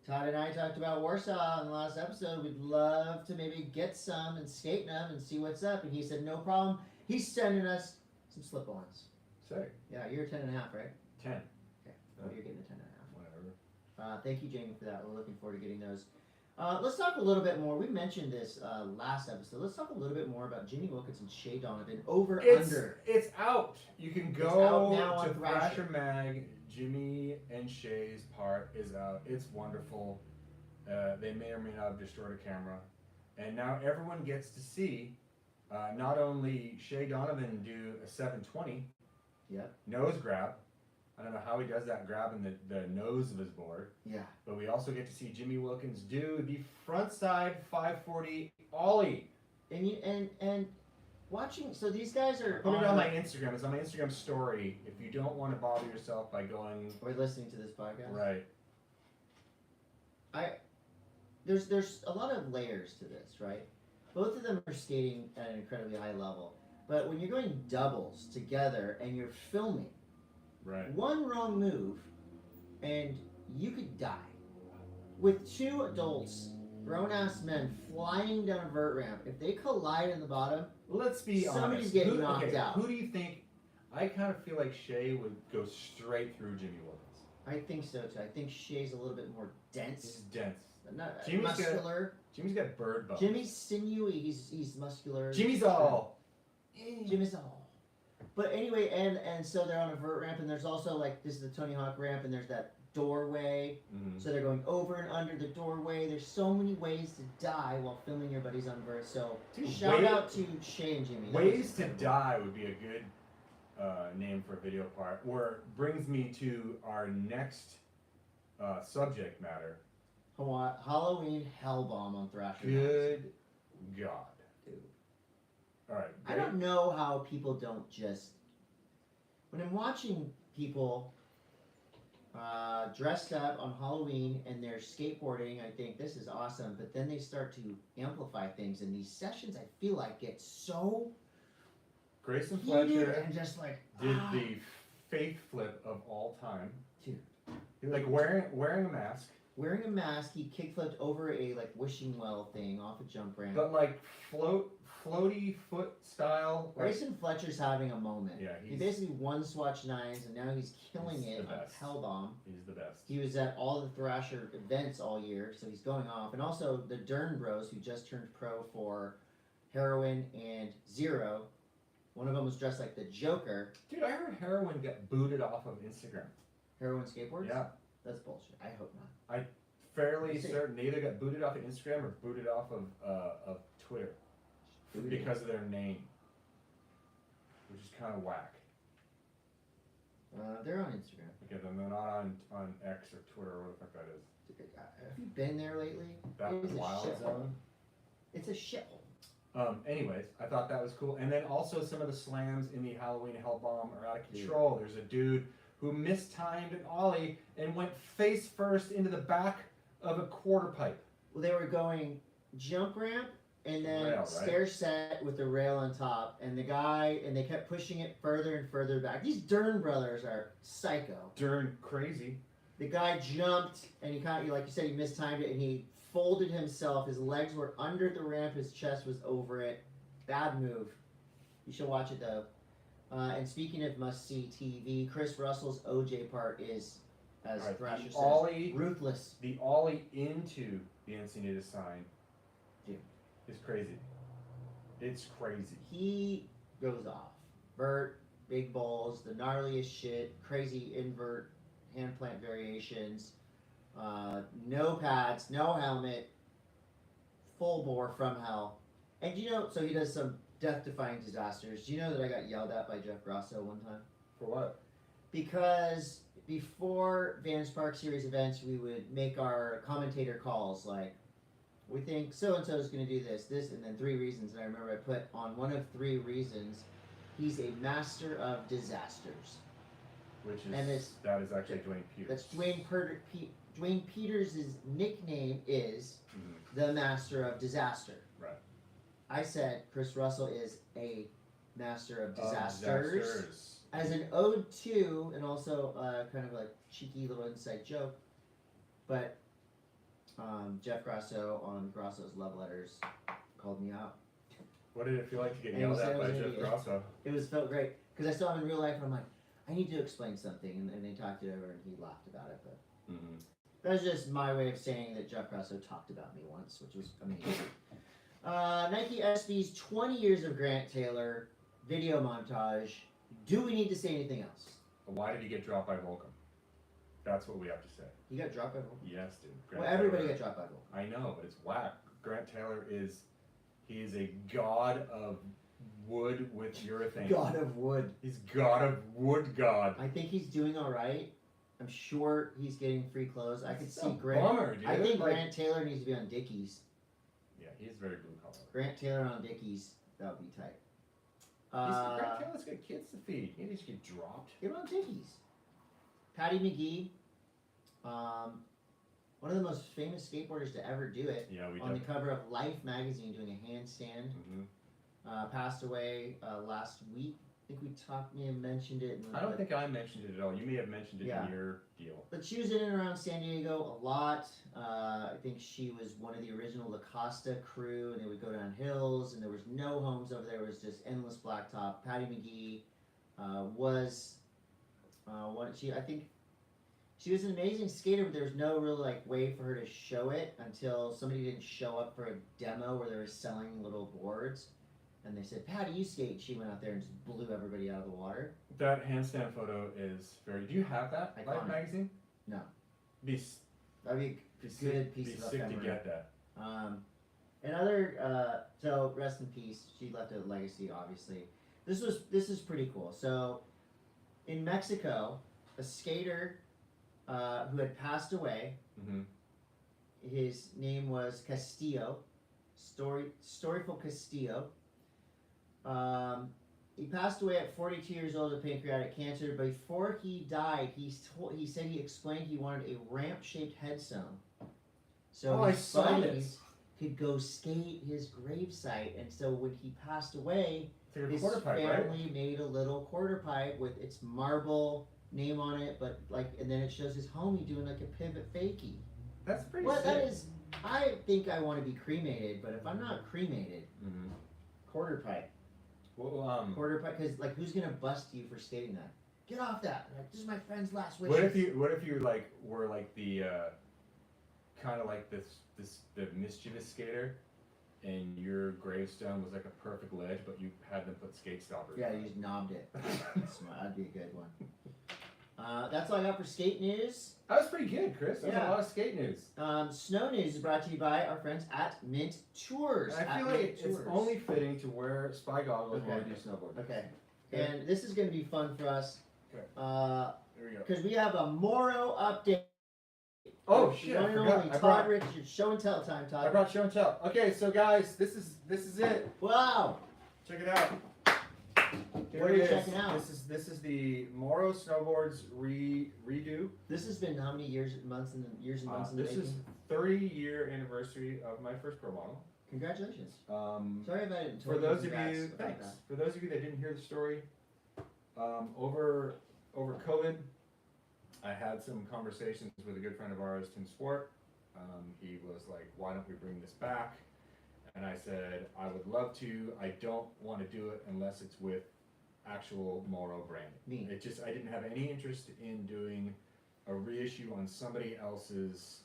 Todd and I talked about Warsaw in the last episode. We'd love to maybe get some and skate them and see what's up. And he said, no problem. He's sending us some slip-ons. Sick. Yeah, you're 10.5, right? 10. Okay. Well, you're getting a 10.5. Whatever. Thank you, Jamie, for that. We're looking forward to getting those. Let's talk a little bit more. We mentioned this last episode. Let's talk a little bit more about Jimmy Wilkins and Shea Donavon over under. It's out. You can It's out go now on to Thrasher. Thrasher Mag. Jimmy and Shea's part is out. It's wonderful. They may or may not have destroyed a camera. And now everyone gets to see not only Shea Donavon do a 720 Yep. nose grab. I don't know how he does that grabbing the nose of his board. Yeah. But we also get to see Jimmy Wilkins do the front side 540 ollie. And watching, so these guys are Put it on my Instagram. It's on my Instagram story. If you don't want to bother yourself by going Or listening to this podcast. right. There's a lot of layers to this, right? Both of them are skating at an incredibly high level. But when you're going doubles together and you're filming, Right. one wrong move and you could die. With two adults, grown-ass men flying down a vert ramp, if they collide in the bottom, Let's be somebody's honest. getting knocked out. Who do you think? I kind of feel like Shea would go straight through Jimmy Wilkins. I think so too. I think Shea's a little bit more He's dense, dense. not Jimmy's muscular. Jimmy's got bird bones. Jimmy's sinewy. He's muscular. Jimmy's all. Jimmy's all. But anyway, and so they're on a vert ramp, and there's also like this is the Tony Hawk ramp, and there's that doorway. Mhm. So they're going over and under the doorway. There's so many ways to die while filming your buddies on vert. So Dude, shout out to Shea and Jimmy. That was Ways to incredible. Die would be a good name for a video part. Or brings me to our next subject matter. Halloween Hellbomb on Thrasher. Good God. Dude. All right. I don't know how people don't just. When I'm watching people dressed up on Halloween and they're skateboarding, I think this is awesome. But then they start to amplify things, and these sessions I feel like get so Grayson heated Fletcher and just like did the faith flip of all time. Dude. Like wearing a mask, wearing a mask. He kickflipped over a like wishing well thing off a jump ramp. but like floaty foot style. Like, Grayson Fletcher's having a moment. Yeah, he he's- basically won Swatch Nines, and now he's killing He's it the on best. Hellbomb. he's the best. He was at all the Thrasher events all year, so he's going off. And also the Dern Bros, who just turned pro for Heroin and Zero. One of them was dressed like the Joker. Dude, I heard Heroin got booted off of Instagram. Heroin skateboards? Yeah. That's bullshit. I hope not. Fairly Let's see. certain they either got booted off of Instagram or booted off of Twitter Booted. because of their name, which is kind of whack. They're on Instagram. Okay, then they're not on X or Twitter or what the fuck that is. Have you been there lately? That It is a wild shithole. zone. It's a shithole. Anyways, I thought that was cool. And then also some of the slams in the Halloween Hellbomb are out of control. There's a dude who mistimed an ollie and went face first into the back of a quarter pipe. Well, they were going jump ramp and then rail, right? stair set with the rail on top, and they kept pushing it further and further back. These Dern brothers are psycho. Dern crazy. The guy jumped, and he kind of, like you said, he mistimed it, and he folded himself. His legs were under the ramp, his chest was over it. Bad move. You should watch it though. And speaking of must-see TV, Chris Russell's OJ part is, as Thrasher says, ruthless. The ollie into the Encinitas sign is crazy. It's crazy. He goes off. Vert, big bowls, the gnarliest shit, crazy invert, hand plant variations, no pads, no helmet, full bore from hell. And you know, so he does some death-defying disasters. Do you know that I got yelled at by Jeff Grosso one time? For what? Because before Vans Park Series events, we would make our commentator calls like, we think so-and-so is going to do this, and then 3 reasons. And I remember I put on one of 3 reasons, he's a master of disasters. Which is, that is actually Dwayne Peters. That's Dwayne Peters' nickname is the master of disaster. Right. I said Chris Russell is a master of disasters. As an ode to, and also kind of like cheeky little inside joke, but Jeff Grosso on Grosso's Love Letters called me out. What did it feel like to get yelled at by Jeff Grosso? It felt great, because I saw him in real life and I'm like, I need to explain something, and they talked it over and he laughed about it, but that was just my way of saying that Jeff Grosso talked about me once, which was amazing. Nike SB's 20 years of Grant Taylor video montage. Do we need to say anything else? Why did he get dropped by Volcom? That's what we have to say. He got dropped by Volcom? Yes, dude. Well, everybody got dropped by Volcom. I know, but it's whack. Grant Taylor is a god of wood with urethane. God of wood. He's god of wood god. I think he's doing all right. I'm sure he's getting free clothes. I could see Grant. Bummer, dude. I think Grant Taylor needs to be on Dickies. Yeah, he is very blue collar. Grant Taylor on Dickies, that would be tight. Grant Taylor's got kids to feed. He needs to get dropped. Get on Dickies. Patty McGhee, one of the most famous skateboarders to ever do it. Yeah, we on the cover of Life magazine doing a handstand. Passed away last week. I think may have mentioned it. I don't think I mentioned it at all. You may have mentioned it in your deal. But she was in and around San Diego a lot. I think she was one of the original La Costa crew, and they would go down hills, and there was no homes over there. It was just endless blacktop. Patty McGhee was one. I think she was an amazing skater, but there was no real way for her to show it until somebody didn't show up for a demo where they were selling little boards. And they said, Patty, you skate. She went out there and just blew everybody out of the water. That handstand photo is very... Do you have that? Life magazine? No. That'd be a good piece of sick to get that. And other... so, rest in peace. She left a legacy, obviously. This is pretty cool. So, in Mexico, a skater who had passed away, his name was Castillo, Storyful Castillo. He passed away at 42 years old of pancreatic cancer. Before he died, he said he explained he wanted a ramp-shaped headstone, so his buddies could go skate his gravesite. And so when he passed away, his family made a little quarter pipe with its marble name on it, but and then it shows his homie doing a pivot fakie. That's pretty sick. That is, I think I want to be cremated, but if I'm not cremated, quarter pipe. Well, quarter pipe, because who's gonna bust you for skating that? Get off that! This is my friend's last wish. What if you were the kind of like the mischievous skater, and your gravestone was like a perfect ledge, but you had them put skate stoppers. Yeah, you just knobbed it. That'd be a good one. That's all I got for skate news. That was pretty good, Chris. That was a lot of skate news. Snow news is brought to you by our friends at Mint Tours. I feel like it's only fitting to wear spy goggles while we do snowboard. Okay. And this is going to be fun for us. Okay. There we go. Because we have a Moro update. Oh shit! I forgot. Todd Rich, show and tell time, Todd. I brought show and tell. Okay, so guys, this is it. Wow! Check it out. What are you checking out? This is the Moro Snowboards redo. This has been how many years and months in the This making? is 30-year anniversary of my first pro model. Congratulations. Sorry if I didn't tell For you those of congrats you, about thanks. that. For those of you that didn't hear the story, over COVID, I had some conversations with a good friend of ours, Tim Swart. He was like, "Why don't we bring this back?" And I said, "I would love to. I don't want to do it unless it's with actual Moro branding. Me. I didn't have any interest in doing a reissue on somebody else's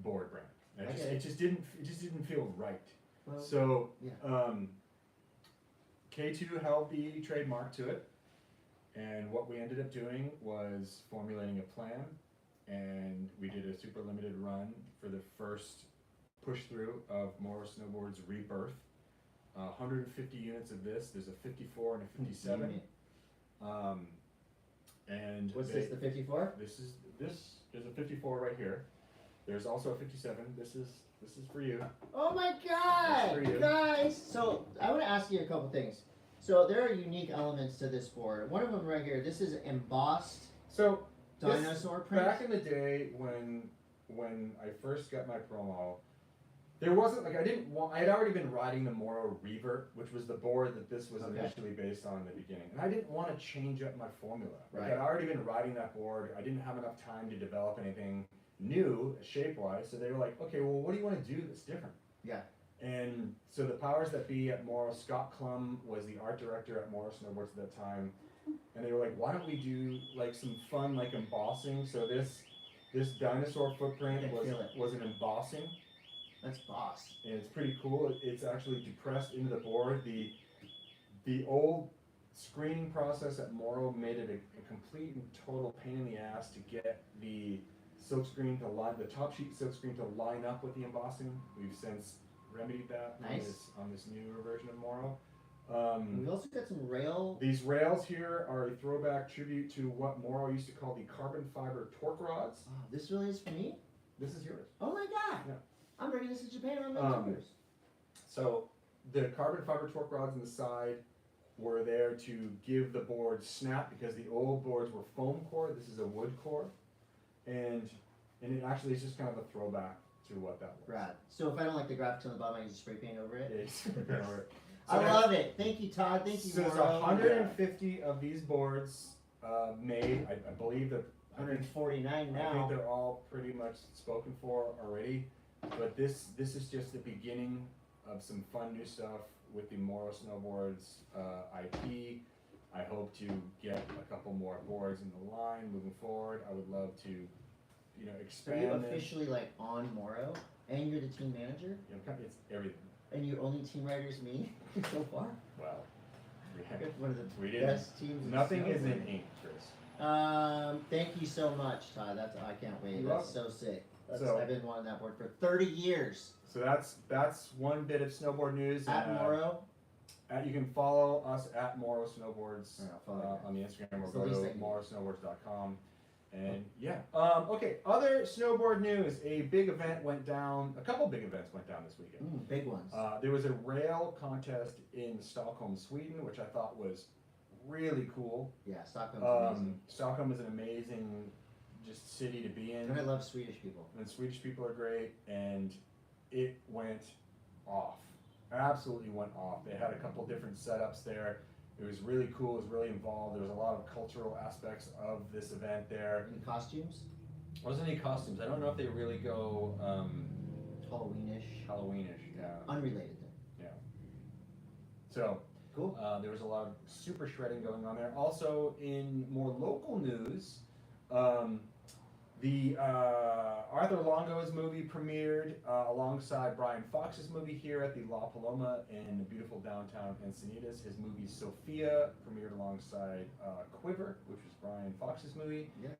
board brand. It just didn't feel right. Well, So yeah. K2 held the trademark to it, and what we ended up doing was formulating a plan, and we did a super limited run for the first push through of Moro Snowboards Rebirth. 150 units of this. There's a 54 and a 57. And What's this? The 54? This is a 54 right here. There's also a 57. This is for you. Oh my God, for you. guys! So I want to ask you a couple things. So there are unique elements to this board. One of them right here. This is embossed So dinosaur print. back in the day when I first got my promo, there wasn't like I had already been riding the Moro Revert, which was the board that this was initially based on in the beginning, and I didn't want to change up my formula. Like I'd already been riding that board. I didn't have enough time to develop anything new shape wise, so they were like, okay, well, what do you want to do that's different? Yeah. And so the powers that be at Moro, Scott Klum was the art director at Moro Snowboards at that time, and they were like, why don't we do like some fun like embossing? So this dinosaur footprint was an embossing. That's boss. And it's pretty cool. It's actually depressed into the board. The old screening process at Moro made it a complete and total pain in the ass to get the silkscreen to line, the top sheet silkscreen to line up with the embossing. We've since remedied that on this newer version of Moro. We've also got some rail. These rails here are a throwback tribute to what Moro used to call the carbon fiber torque rods. Oh, this really is for me? This is yours. Oh my God. Yeah. I'm bringing this to Japan on my tours. So the carbon fiber torque rods on the side were there to give the board snap because the old boards were foam core. This is a wood core, and it actually is just kind of a throwback to what that was. Rad. So if I don't like the graphics on the bottom, I can just spray paint over it. Yeah, spray paint over it. So I love it. Thank you, Todd. Thank you. So there's 150 of these boards made. I believe that 149 now. I think they're all pretty much spoken for already. But this is just the beginning of some fun new stuff with the Moro Snowboards IP. I hope to get a couple more boards in the line moving forward. I would love to, expand. Are you officially like on Moro, and you're the team manager? It's everything. And your only team rider is me so far. Well, One of the didn't. best teams. Nothing is in ink, Chris. Thank you so much, Todd. I can't wait. That's so sick. So, I've been wanting that board for 30 years. So that's one bit of snowboard news. At Moro. You can follow us at Moro Snowboards on the Instagram, or go to morosnowboards.com. And okay. Other snowboard news: a big event went down. A couple big events went down this weekend. Big ones. There was a rail contest in Stockholm, Sweden, which I thought was really cool. Yeah, Stockholm's amazing. Stockholm is an amazing just city to be in. And I love Swedish people. And Swedish people are great, and it went off. Absolutely went off. They had a couple different setups there. It was really cool. It was really involved. There was a lot of cultural aspects of this event there. Any costumes? Wasn't any costumes. I don't know if they really go Halloweenish. Yeah. Unrelated then. Yeah. So cool. There was a lot of super shredding going on there. Also, in more local news, the Arthur Longo's movie premiered alongside Brian Fox's movie here at the La Paloma in beautiful downtown Encinitas. His movie Sophia premiered alongside Quiver, which was Brian Fox's movie. Yeah.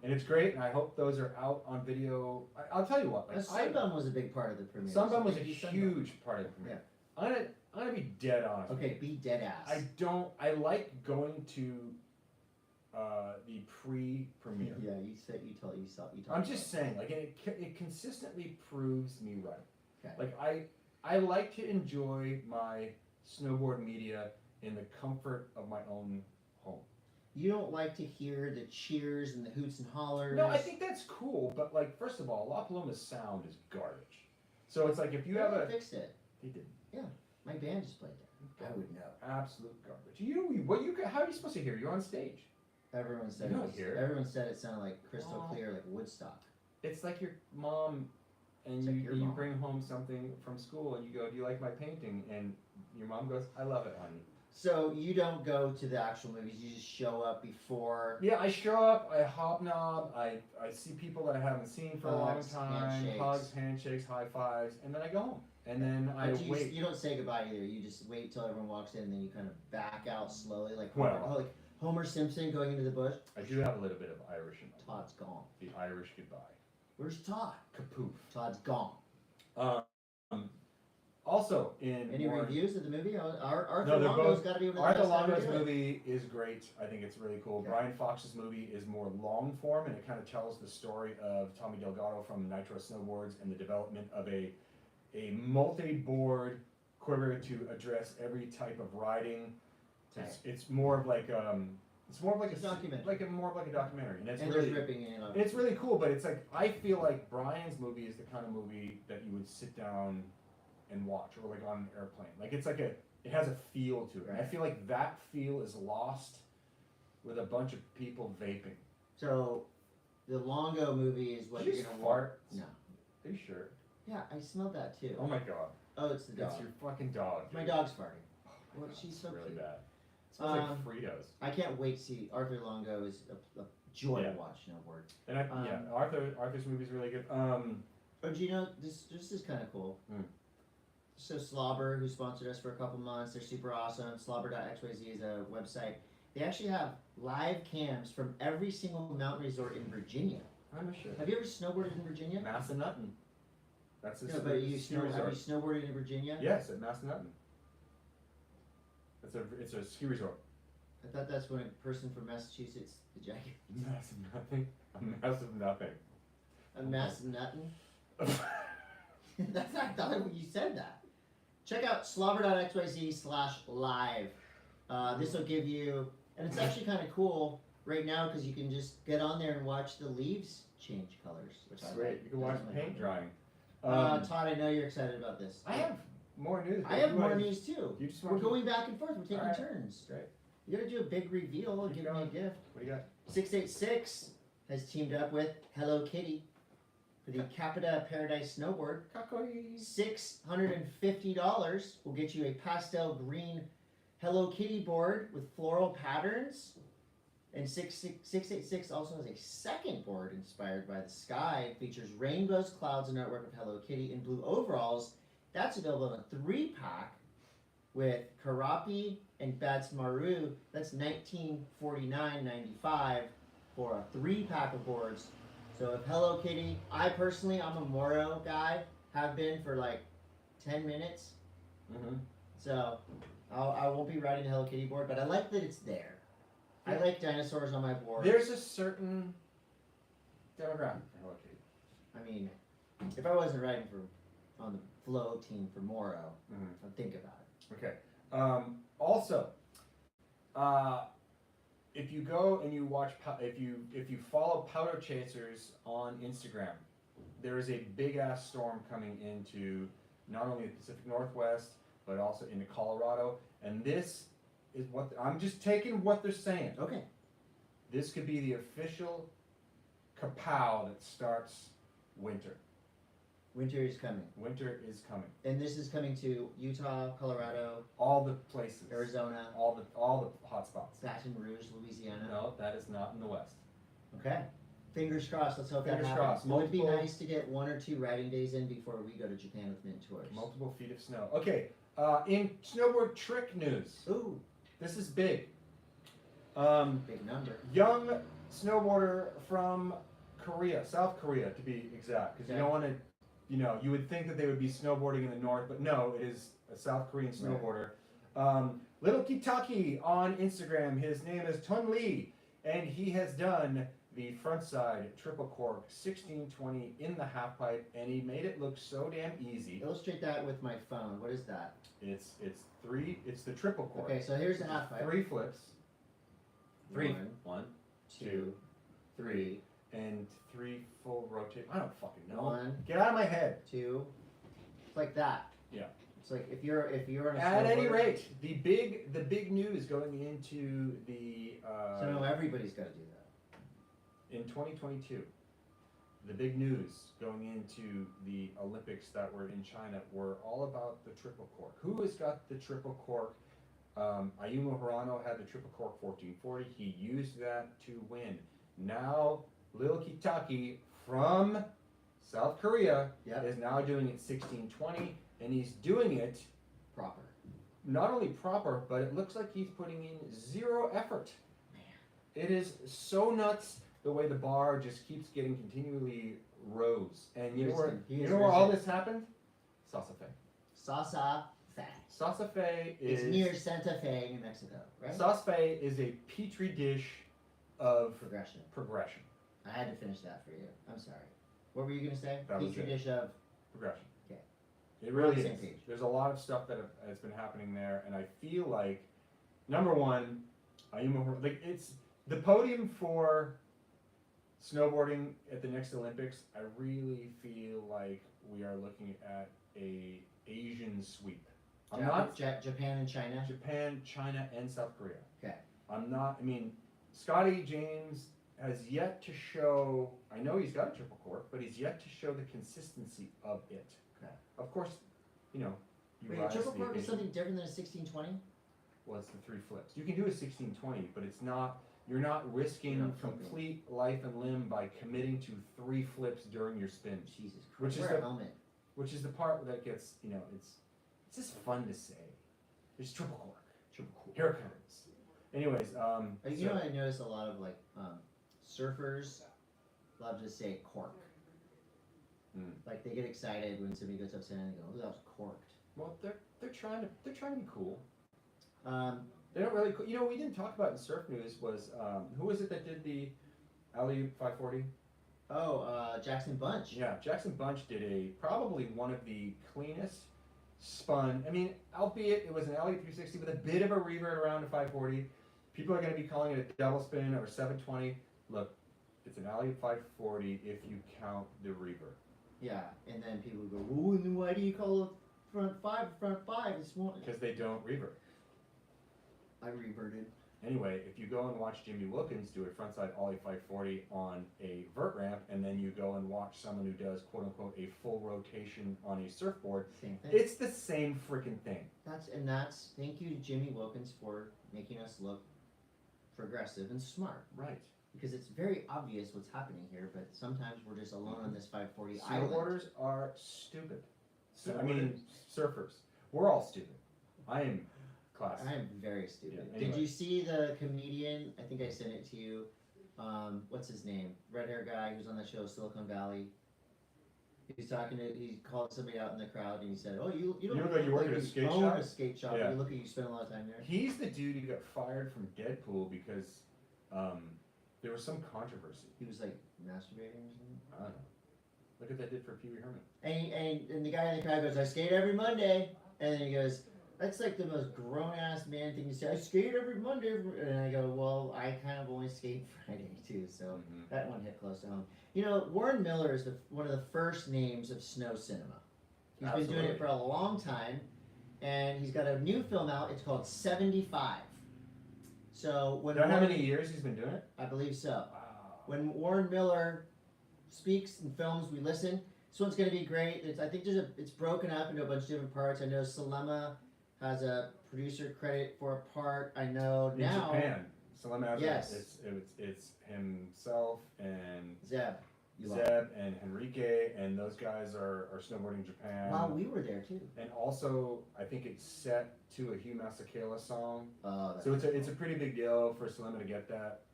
And it's great, and I hope those are out on video. I'll tell you what. Sunbum was a big part of the premiere. Sunbum was a huge part of the premiere. Yeah. I'm gonna be dead honest. Okay, be dead ass. I like going to the pre-premiere. Yeah, you told. I'm just saying, like, it consistently proves me right. Okay. Like, I like to enjoy my snowboard media in the comfort of my own home. You don't like to hear the cheers and the hoots and hollers. No, I think that's cool, but like, first of all, La Paloma's sound is garbage. So it's like if you have They a, fixed it. he didn't. My band just played that. I would know. Absolute garbage. How are you supposed to hear? You're on stage. Everyone said You it don't was, hear it. everyone said it sounded like crystal clear, like Woodstock. It's like your mom, and It's like your you mom. bring home something from school, and you go, "Do you like my painting?" And your mom goes, "I love it, honey." So you don't go to the actual movies, you just show up before. Yeah, I show up, I hobnob, I see people that I haven't seen for a long Hugs, time, handshakes. hugs, handshakes, high fives, and then I go home. And then I But wait. you don't say goodbye either. You just wait till everyone walks in, and then you kind of back out slowly, like Homer Simpson going into the bush. I do have a little bit of Irish in me. Todd's gone. The Irish goodbye. Where's Todd? Kapoof. Todd's gone. Also in Any reviews of the movie? Arthur No, they're Longo's both- got to be one of the Arthur best ever Longo's do it. movie is great. I think it's really cool. Okay. Brian Fox's movie is more long form, and it kind of tells the story of Tommy Delgado from Nitro Snowboards and the development of a multi-board quiver to address every type of riding. It's more of like it's more of like It's a a documentary. more of like a documentary, and it's And really there's ripping in on it's really cool. But it's like I feel like Brian's movie is the kind of movie that you would sit down and watch, or like on an airplane. Like it's like it has a feel to it. And I Right. feel like that feel is lost with a bunch of people vaping. So, the Longo movie is what Did you you're just gonna fart? No. Are you sure? Yeah, I smelled that too. Oh my god. Oh, it's the dog. It's your fucking dog. My dude. dog's farting. Oh my Well, God, she's it's so really cute. bad. It smells Um, like Fritos. I can't wait to see Arthur Longo is a joy Yeah. to watch snowboard. And Arthur's movie's really good. Oh, do you know this is kind of cool. Hmm. So Slobber, who sponsored us for a couple months, they're super awesome. Slobber.xyz is a website. They actually have live cams from every single mountain resort in Virginia. I'm sure. Have you ever snowboarded in Virginia? Massanutten. That's the No, but ski resort. have you snowboarded in Virginia? Yes, at Massanutten. It's a ski resort. I thought that's when a person from Massachusetts, the jacket, Massive nothing. A massive nothing. a massive nuttin. That's not, I thought when you said that. Check out slobber.xyz/live. This will give you, and it's actually kind of cool right now because you can just get on there and watch the leaves change colors. Which It's I great. like. You can watch That's my paint hobby. drying. Todd, I know you're excited about this. I have more news. I have more news too. You just We're want to- going back and forth. We're taking Alright. turns. Great. You gotta do a big reveal and Keep give me a going. gift. What do you got? 686 has teamed up with Hello Kitty for the Capita Paradise Snowboard. $650 will get you a pastel green Hello Kitty board with floral patterns. And 686 also has a second board inspired by the sky. It features rainbows, clouds, and artwork of Hello Kitty in blue overalls. That's available in a 3-pack with Karapi and Batsmaru. That's $1949.95 for a 3-pack of boards. So if Hello Kitty, I'm a Moro guy, have been for like 10 minutes. Mm-hmm. So I won't be riding the Hello Kitty board, but I like that it's there. I like dinosaurs on my board. There's a certain demographic for Hello Kitty. I mean, if I wasn't riding on the flow team for Moro, Mm-hmm. I'd think about it. Okay. Also, if you go and you watch, if you follow Powder Chasers on Instagram, there is a big ass storm coming into not only the Pacific Northwest but also into Colorado, and this is what I'm just taking what they're saying. Okay. This could be the official kapow that starts winter. Winter is coming. Winter is coming. And this is coming to Utah, Colorado, All the places. Arizona, All the hot spots. Baton Rouge, Louisiana. No, that is not in the West. Okay. Fingers crossed. Let's hope Fingers that happens. crossed. It would be Multiple- nice to get 1 or 2 riding days in before we go to Japan with Mint Tours. Multiple feet of snow. Okay, in snowboard trick news, Ooh, this is big. big number. Young snowboarder from Korea, South Korea to be exact, because you Okay. don't want to, you would think that they would be snowboarding in the north, but no, it is a South Korean snowboarder. Little Kitaki on Instagram, his name is Tun Lee, and he has done the frontside triple cork 1620 in the half pipe, and he made it look so damn easy. Illustrate that with my phone. What is that? It's the triple cork. Okay, so here's the half pipe. 3 flips. 3. One, 1, 2, 2, 3, and 3 full rotate. I don't fucking know. 1, Get out of my head. 2, It's like that. Yeah. It's like if you're on a At any snowboard- rate, the big news going into the So no, everybody's got to do that. in 2022, the big news going into the Olympics that were in China were all about the triple cork. Who has got the triple cork? Ayumu Hirano had the triple cork 1440. He used that to win. Now, Lil Kitaki from South Korea Yep. is now doing it 1620, and he's doing it Proper. not only proper, but it looks like he's putting in zero effort. It is so nuts the way the bar just keeps getting continually rose. And you know where all this happened? Santa Fe. Sasa Fe. Santa Fe is It's near Santa Fe, New Mexico, right? Santa Fe is a petri dish of Progression. I had to finish that for you. I'm sorry. What were you gonna say? That was Petri it. dish of. progression. Okay. It We're on really the same is. page. There's a lot of stuff that has been happening there, and I feel like, number one, like it's the podium for snowboarding at the next Olympics. I really feel like we are looking at a Asian sweep. I'm not Japan and China. Japan, China, and South Korea. Okay. I'm not. I mean, Scotty James has yet to show. I know he's got a triple cork, but he's yet to show the consistency of it. Okay. Of course, you know. You Wait, a rise triple the cork is occasion. something different than a 1620? Well, it's the three flips. You can do a 1620, but it's not. You're not risking You're not flipping. complete life and limb by committing to 3 flips during your spin, Jesus Christ. Which is Wear the- a helmet. which is the part that gets. It's just fun to say. There's triple cork. Triple cork. Here it comes. Anyways, You know, I notice a lot of like surfers love to say cork. Mm. Like they get excited when somebody goes up to and they go, "Oh, that was corked." well, they're trying to be cool. Um, They don't really. We didn't talk about in surf news was who was it that did the alley 540? Jackson Bunch. Yeah, Jackson Bunch did probably one of the cleanest spun. I mean, albeit it was an alley 360 with a bit of a revert around a 540. People are going to be calling it a double spin or 720. Look, it's an alley 540 if you count the revert. Yeah, and then people go, "Ooh, and then why do you call it front five? It's one." Because they don't revert. I reverted. Anyway, if you go and watch Jimmy Wilkins do a frontside ollie 540 on a vert ramp, and then you go and watch someone who does quote unquote a full rotation on a surfboard, Same thing. it's the same freaking thing. That's thank you to Jimmy Wilkins for making us look progressive and smart. Right. Because it's very obvious what's happening here, but sometimes we're just alone on this 540 island. Snowboarders are stupid. Surfers. We're all stupid. I am class. I am very stupid. Yeah, Did anyway. you see the comedian? I think I sent it to you. What's his name? Red hair guy who's on that show Silicon Valley. He called somebody out in the crowd and he said, "Oh, you don't look like you work at a skate own shop?" a skate shop. Yeah. You look like you spend a lot of time there." He's the dude who got fired from Deadpool because there was some controversy. He was like masturbating or something. I don't know. Look what that did for Pee Wee Herman. And the guy in the crowd goes, "I skate every Monday," and then he goes, "That's like the most grown-ass man thing to say. I skate every Monday." And I go, "Well, I kind of only skate Friday too, so Mhm. that one hit close to home." Warren Miller is one of the first names of snow cinema. He's been doing it for a long time, and he's got a new film out. It's called 75. So when How many years he's been doing it? I believe so. Wow. When Warren Miller speaks and films, we listen. This one's going to be great. I think it's broken up into a bunch of different parts. I know Salema has a producer credit for a part. I know In now Japan, Salem has Yes. it's himself and Zeb. Zeb and Henrique, and those guys are snowboarding in Japan. Wow, we were there too. And also, I think it's set to a Hugh Masekela song, Oh, so it's a pretty big deal for Salema to get that.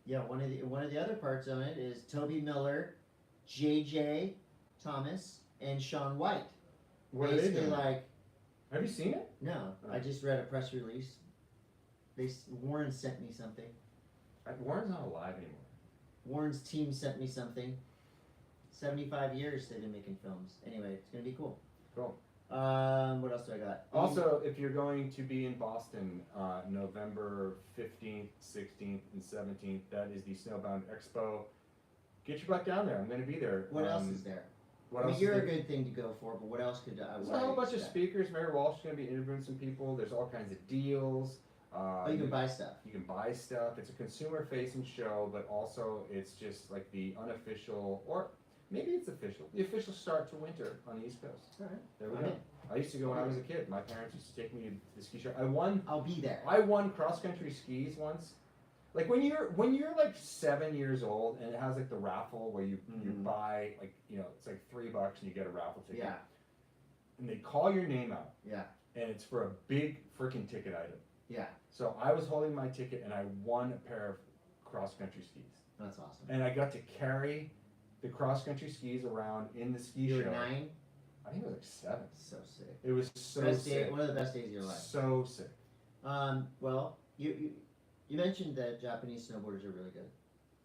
yeah. One of the other parts on it is Toby Miller, JJ Thomas, and Sean White. What are they Basically, doing? like, Have you seen it? no, Oh. I just read a press release. Warren sent me something. Warren's not alive anymore. Warren's team sent me something. 75 years they've been making films. Anyway, it's gonna be cool. Cool. What else do I got? Also, if you're going to be in Boston, November 15th, 16th, and 17th, that is the Snowbound Expo. Get your butt down there. I'm going to be there. What else is there? What I mean, else? you're is a there? good thing to go for, but what else could I? There's what a whole I bunch of expect? speakers. Mary Walsh is going to be interviewing some people. There's all kinds of deals. Oh, you can buy stuff. You can buy stuff. It's a consumer-facing show, but also it's just like the unofficial, or maybe it's official, the official start to winter on the East Coast. All right. There we I'm go. in. I used to go when I was a kid. My parents used to take me to the ski show. I won I'll be there. cross-country skis once. Like when you're like 7 years old and it has like the raffle where you buy like, you know, it's like $3 and you get a raffle ticket. Yeah. And they call your name out. Yeah. And it's for a big freaking ticket item. Yeah. So I was holding my ticket and I won a pair of cross-country skis. That's awesome. And I got to carry the cross-country skis around in the ski You show. were 9. I think it was like 7. So sick. It was so Best sick. day, one of the best days of your life. So sick. Well, you mentioned that Japanese snowboarders are really good,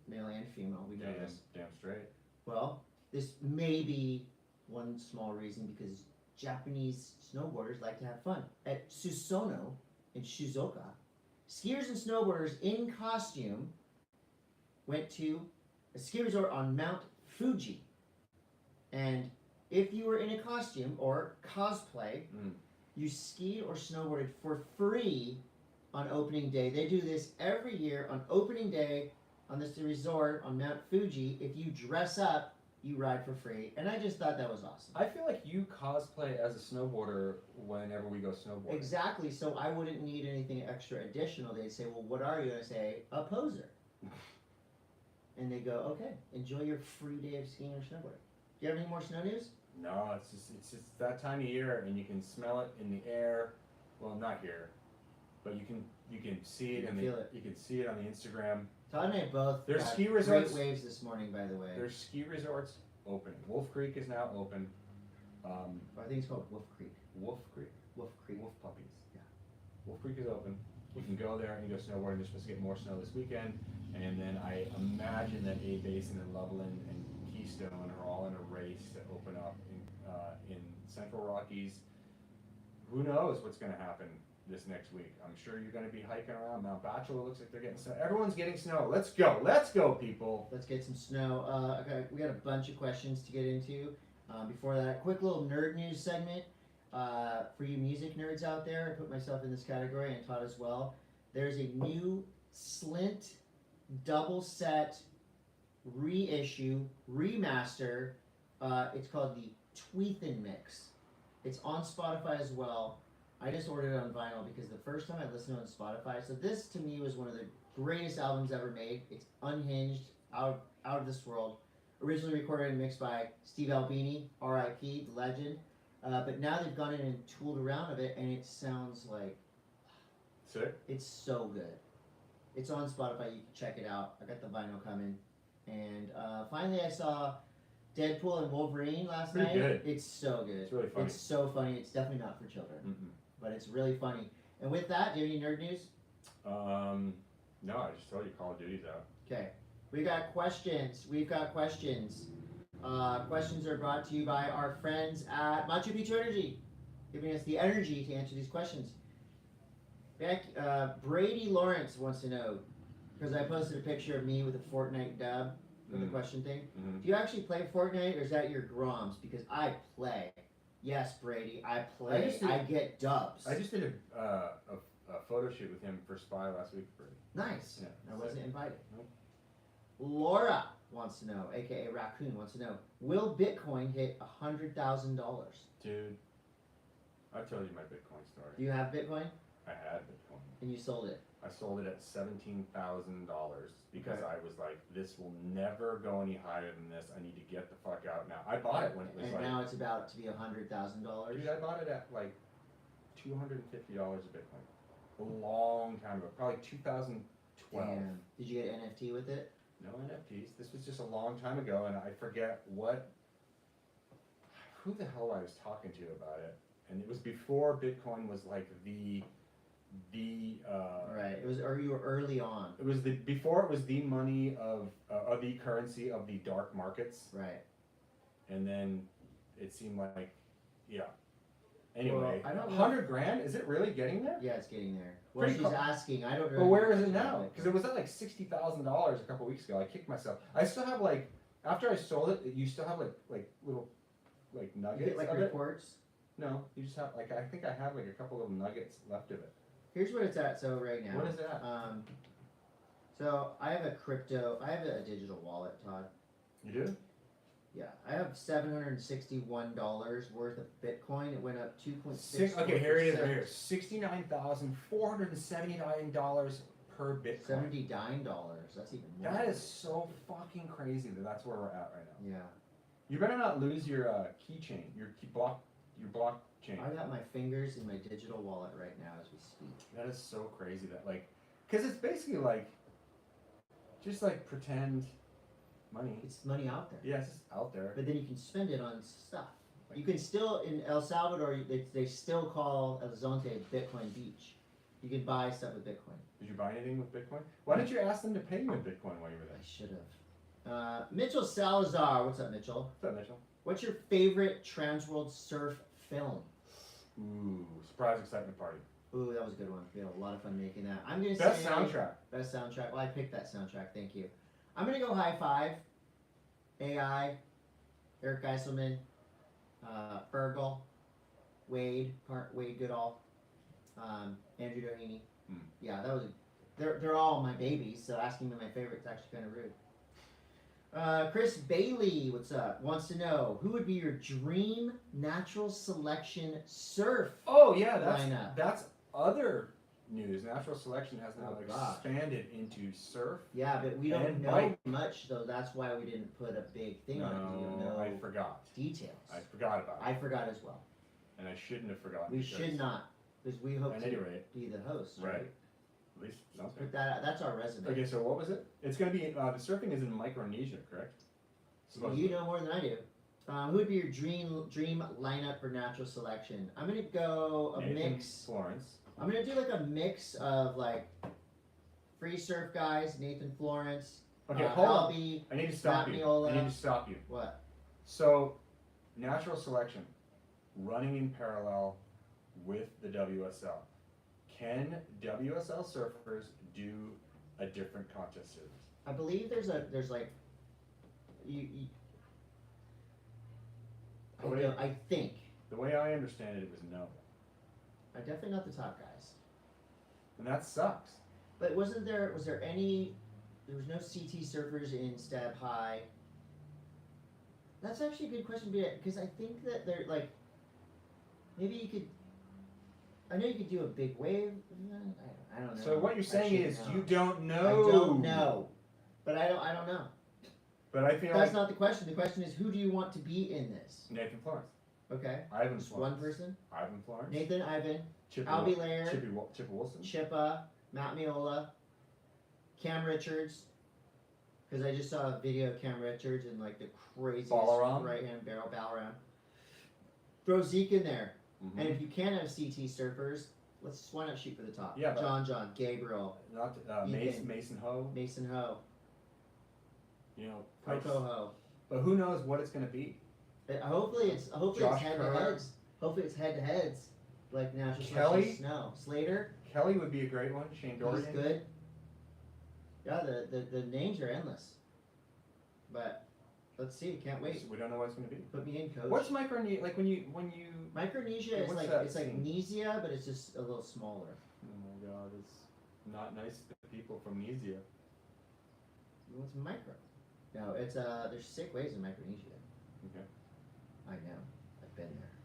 male and female. We know this. Damn straight. Well, this may be one small reason because Japanese snowboarders like to have fun. At Susono in Shizuoka, skiers and snowboarders in costume went to a ski resort on Mount Fuji. And if you were in a costume or cosplay, you skied or snowboarded for free on opening day. They do this every year on opening day on this resort on Mount Fuji. If you dress up, you ride for free. And I just thought that was awesome. I feel like you cosplay as a snowboarder whenever we go snowboarding. Exactly. So I wouldn't need anything extra additional. They'd say, well, what are you? And I say, a poser. And they go, okay, enjoy your free day of skiing or snowboarding. Do you have any more snow news? No, it's just that time of year, and you can smell it in the air. Well, not here, but you can see it You in can feel it. You can see it on the Instagram. Todd and I both There's got ski resorts- great waves this morning, by the way. There's ski resorts opening. Wolf Creek is now open. I think it's called Wolf Creek. Wolf Creek, Wolf Creek. Wolf Puppies. Yeah. Wolf Creek is open. You can go there and go snowboarding. They're supposed to get more snow this weekend, and then I imagine that A Basin and Loveland and Keystone are all in a race to open up in Central Rockies. Who knows what's going to happen this next week? I'm sure you're going to be hiking around Mount Bachelor. Looks like they're getting snow. Everyone's getting snow. Let's go, people. Let's get some snow. Okay, we got a bunch of questions to get into. Before that, quick little nerd news segment. For you music nerds out there, I put myself in this category and Todd as well. There's a new Slint double set reissue, remaster. It's called the Tweethin Mix. It's on Spotify as well. I just ordered it on vinyl because the first time I listened to it on Spotify, so this to me was one of the greatest albums ever made. It's unhinged, out of this world. Originally recorded and mixed by Steve Albini, R.I.P., the legend. But now they've gone in and tooled around a bit, and it sounds like Sick. it's so good. It's on Spotify. You can check it out. I got the vinyl coming. And finally, I saw Deadpool and Wolverine last Pretty night. good. It's so good. It's really funny. It's so funny. It's definitely not for children, Mm-mm. but it's really funny. And with that, do you have any nerd news? No, I just told you Call of Duty's out. Okay. We've got questions. Questions are brought to you by our friends at MachuPicchu Energy, giving us the energy to answer these questions. Brady Lawrence wants to know, because I posted a picture of me with a Fortnite dub for the question thing. Mm-hmm. Do you actually play Fortnite, or is that your Groms? Because I play. Yes, Brady, I play. I get dubs. I just did a photo shoot with him for Spy last week. Nice. Yeah, I wasn't invited. Nope. Laura wants to know, aka Raccoon wants to know, will Bitcoin hit $100,000? Dude, I told you my Bitcoin story. Do you have Bitcoin? I had Bitcoin. And you sold it? I sold it at $17,000 because Okay. I was like, this will never go any higher than this. I need to get the fuck out now. I bought it when it was And like, now it's about to be $100,000. dude, I bought it at like $250 a Bitcoin. A long time ago, probably 2012. Damn. Did you get NFT with it? No NFTs. This was just a long time ago, and I forget who the hell I was talking to about it. And it was before Bitcoin was like the Right. It was, or you were early on. It was before it was the money of the currency of the dark markets, Right. and then it seemed like, yeah. Anyway, Well, I don't know. $100,000? Is it really getting there? Yeah, it's getting there. Well, Pretty she's co- asking. I don't know. But where is it now? Because it was at like $60,000 a couple weeks ago. I kicked myself. I still have like, after I sold it, you still have like little like You nuggets get like of it. reports. No, you just have like I think I have like a couple of nuggets left of it. Here's what it's at. So right now. What is that? So I have a digital wallet, Todd. You do? Yeah, I have $761 worth of Bitcoin. It went up 2.6. Okay, here it is right here. $69,479 per Bitcoin. $79. That's even more. That is so fucking crazy that's where we're at right now. Yeah. You better not lose your keychain, your blockchain. I got my fingers in my digital wallet right now as we speak. That is so crazy that like, cause it's basically like, just like pretend money. It's money out there. Yeah, it's just out there. But then you can spend it on stuff. You can still, in El Salvador, they still call El Zonte Bitcoin Beach. You can buy stuff with Bitcoin. Did you buy anything with Bitcoin? Why didn't you ask them to pay you in Bitcoin while you were there? I should have. Mitchell Salazar, what's up, Mitchell? What's up, Mitchell? What's your favorite Transworld surf film? Ooh, surprise excitement party. Ooh, that was a good one. We had a lot of fun making that. I'm gonna Best say soundtrack. Best soundtrack. Well, I picked that soundtrack. Thank you. I'm gonna go High Five. AI, Eric Geiselman, Fergal, Wade Goodall, Andrew Doheny. Yeah, that was. They're all my babies. So asking me my favorite is actually kind of rude. Chris Bailey, what's up? Wants to know who would be your dream natural selection surf Oh yeah, lineup. that's other news. Natural selection has now Oh, gosh. expanded into surf. Yeah, but we don't And know bike. much, though. That's why we didn't put a big thing on it. 'Cause we don't know I forgot. details. I forgot about it. I forgot as well. And I shouldn't have forgotten. We because should not, because we hope At to any rate. be the host. Right. At least sounds Put good. that. That's our resume. Okay, so what was it? It's gonna be the surfing is in Micronesia, correct? You know more than I do. Who would be your dream lineup for natural selection? I'm gonna go a Nathan mix. Florence. I'm gonna do like a mix of like free surf guys, Nathan Florence, Okay, hold on. Colby. I need to stop you. Miola. I need to stop you. What? So, natural selection, running in parallel with the WSL. Can WSL surfers do a different contest series? I believe there's like you I think. The way I understand it, it was no. Definitely not the top guys. And that sucks. But was there was no CT surfers in Stab High? That's actually a good question, because I think that they're like, maybe you could, I know you could do a big wave, I don't know. So what you're saying is you don't know. I don't know. But I don't know. But I feel That's like not the question. The question is, who do you want to be in this? Nathan Florence. Okay. Ivan Just Florence. one person? Ivan Florence. Nathan, Ivan, Chipper, Albie Laird, Chipper Wilson. Chippa, Matt Miola, Cam Richards, because I just saw a video of Cam Richards in like the craziest Balaram. right hand barrel Balaram. Throw Zeke in there. Mhm. And if you can have CT surfers, why not shoot for the top? Yeah, but- John, Gabriel, Not Ethan. Mason Ho. Mason Ho, You know, Coco Ho. but who knows what it's gonna be? Hopefully it's Josh head to Kerr. heads. Hopefully it's head to heads. Like natural Kelly? selection snow. Slater, Kelly would be a great one. Shane he's Dorian. good. Yeah, the names are endless. But let's see, can't wait. We don't know what it's gonna be. Put me in, coach. What's Micronesia like when you? Micronesia is what's like that it's like scene? Nesia, but it's just a little smaller. Oh my God, it's not nice to people from Nesia. What's micro? No, it's there's sick ways in Micronesia. Okay. I know. I've been there.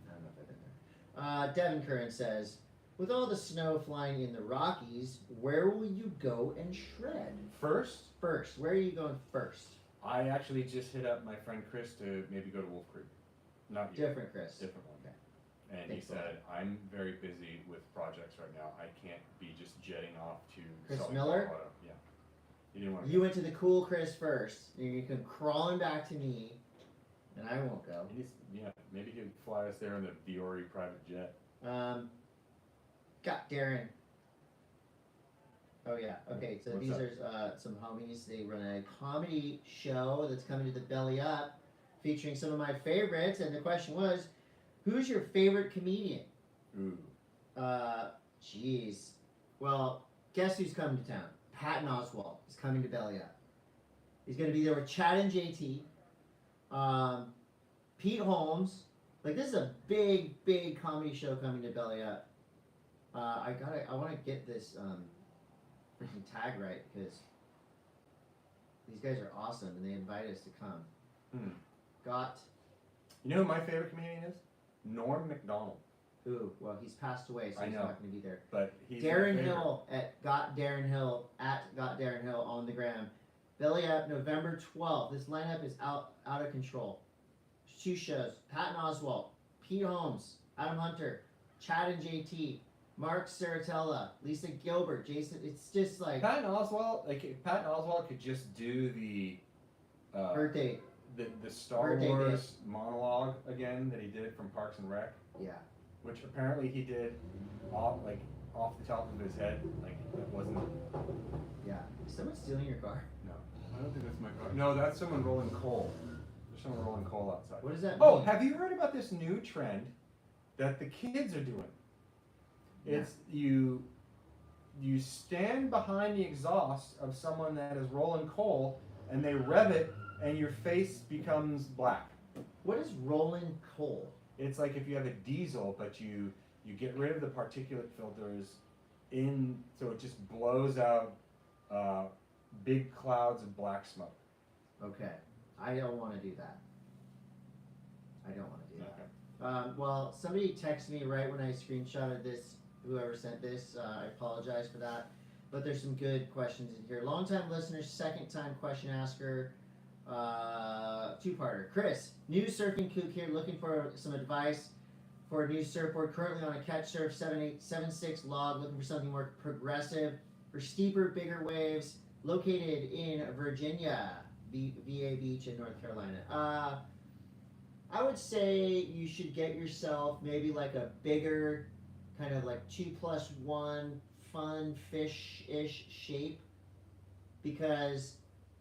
I don't know if I've been there. Devin Curren says, with all the snow flying in the Rockies, where will you go and shred? First, Where are you going first? I actually just hit up my friend Chris to maybe go to Wolf Creek. Not you. Different Chris. Different one. Okay. And Thanks he a lot. said, I'm very busy with projects right now. I can't be just jetting off to Chris Salt Lake, Miller? Colorado. Yeah. He didn't want to You went to the cool Chris first. And you come crawling back to me, and I won't go. Maybe he'd fly us there in the Viore private jet. Got Darren. Oh yeah. Okay. So What's these up? are some homies. They run a comedy show that's coming to the Belly Up, featuring some of my favorites. And the question was, who's your favorite comedian? Ooh. Jeez. Well, guess who's coming to town? Patton Oswalt is coming to Belly Up. He's going to be there with Chad and JT. Pete Holmes. Like, this is a big comedy show coming to Belly Up. I want to get this freaking tag right, because these guys are awesome and they invite us to come. Got. You know who my favorite comedian is? Norm Macdonald. Ooh, well, he's passed away, so he's not going to be there. But he's Darren Hill at Got Darren Hill on the gram. Belly Up, November 12th. This lineup is out of control. 2 shows: Patton Oswalt, Pete Holmes, Adam Hunter, Chad and JT, Mark Saratella, Lisa Gilbert, Jason. It's just like Patton Oswalt could just do the birthday. The Star Wars monologue again that he did from Parks and Rec. Yeah. Which apparently he did off the top of his head. Like, that wasn't. Yeah. Is someone stealing your car? No, I don't think that's my car. No, that's someone rolling coal. There's someone rolling coal outside. What does that mean? Oh, have you heard about this new trend that the kids are doing? Yeah. It's you stand behind the exhaust of someone that is rolling coal, and they rev it, and your face becomes black. What is rolling coal? It's like if you have a diesel, but you get rid of the particulate filters so it just blows out big clouds of black smoke. Okay. I don't want to do that. Okay. Well, somebody texted me right when I screenshotted this. Whoever sent this, I apologize for that. But there's some good questions in here. Long-time listener, second-time question asker. 2-parter. Chris, new surfing kook here, looking for some advice for a new surfboard. Currently on a catch surf 7.876 log, looking for something more progressive for steeper, bigger waves. Located in Virginia, VA Beach in North Carolina. I would say you should get yourself maybe like a bigger, kind of like 2+1 fun fish-ish shape, because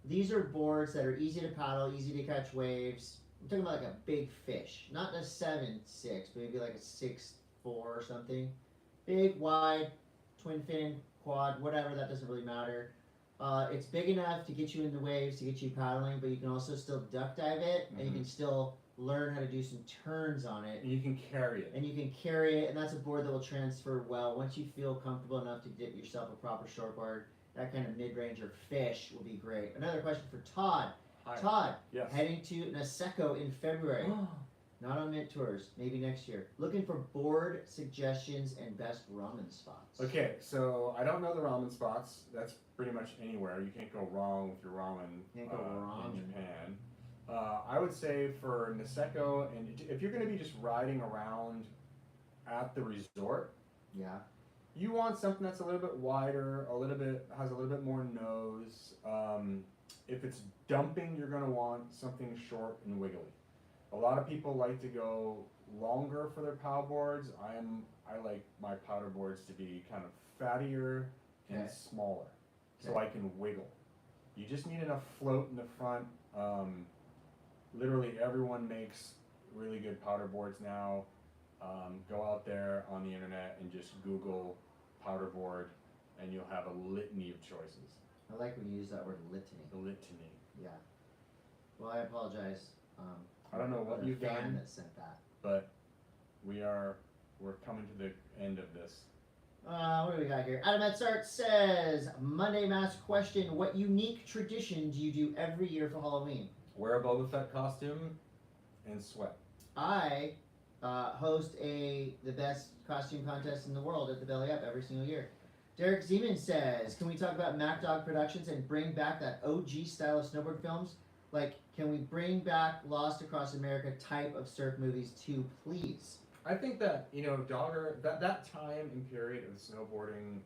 these are boards that are easy to paddle, easy to catch waves. I'm talking about like a big fish, not a 7.6, but maybe like a 6.4 or something. Big, wide, twin fin, quad, whatever, that doesn't really matter. It's big enough to get you in the waves, to get you paddling, but you can also still duck dive it, and you can still learn how to do some turns on it. And you can carry it. And that's a board that will transfer well. Once you feel comfortable enough to get yourself a proper shortboard, that kind of mid-range or fish will be great. Another question for Todd. Hi. Todd, Yes. heading to Niseko in February. Not on Mint Tours, maybe next year. Looking for board suggestions and best ramen spots. Okay, so I don't know the ramen spots. That's pretty much anywhere. You can't go wrong with your ramen, Can't go wrong in Japan. I would say for Niseko, and if you're going to be just riding around at the resort, Yeah. you want something that's a little bit wider, has a little bit more nose. If it's dumping, you're going to want something short and wiggly. A lot of people like to go longer for their paddle boards. I like my powder boards to be kind of fattier and smaller, so I can wiggle. You just need enough float in the front. Literally everyone makes really good powder boards now. Go out there on the internet and just Google powder board, and you'll have a litany of choices. I like when you use that word litany. A litany. Yeah. Well, I apologize. I don't know what you've fan done, that sent that. but we're coming to the end of this. What do we got here? Adam Edzart says, Monday Mass question, what unique tradition do you do every year for Halloween? Wear a Boba Fett costume and sweat. I host the best costume contest in the world at the Belly Up every single year. Derek Zeman says, can we talk about Mac Dog Productions and bring back that OG style of snowboard films? Like, can we bring back Lost Across America type of surf movies too, please? I think that, Dogger, that time and period of snowboarding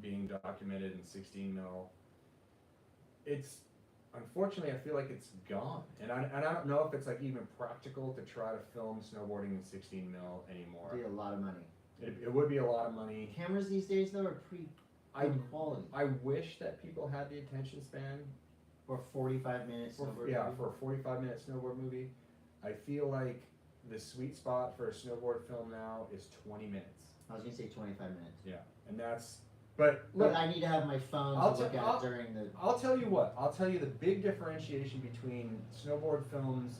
being documented in 16 mil, it's, unfortunately, I feel like it's gone. And I don't know if it's like even practical to try to film snowboarding in 16 mil anymore. It'd be a lot of money. It would be a lot of money. Cameras these days, though, are pretty good quality. I wish that people had the attention span. For 45 minutes. For a 45-minute snowboard movie. I feel like the sweet spot for a snowboard film now is 20 minutes. I was going to say 25 minutes. Yeah, and that's... But look, I need to have my phone to look at during the... I'll tell you what. I'll tell you the big differentiation between snowboard films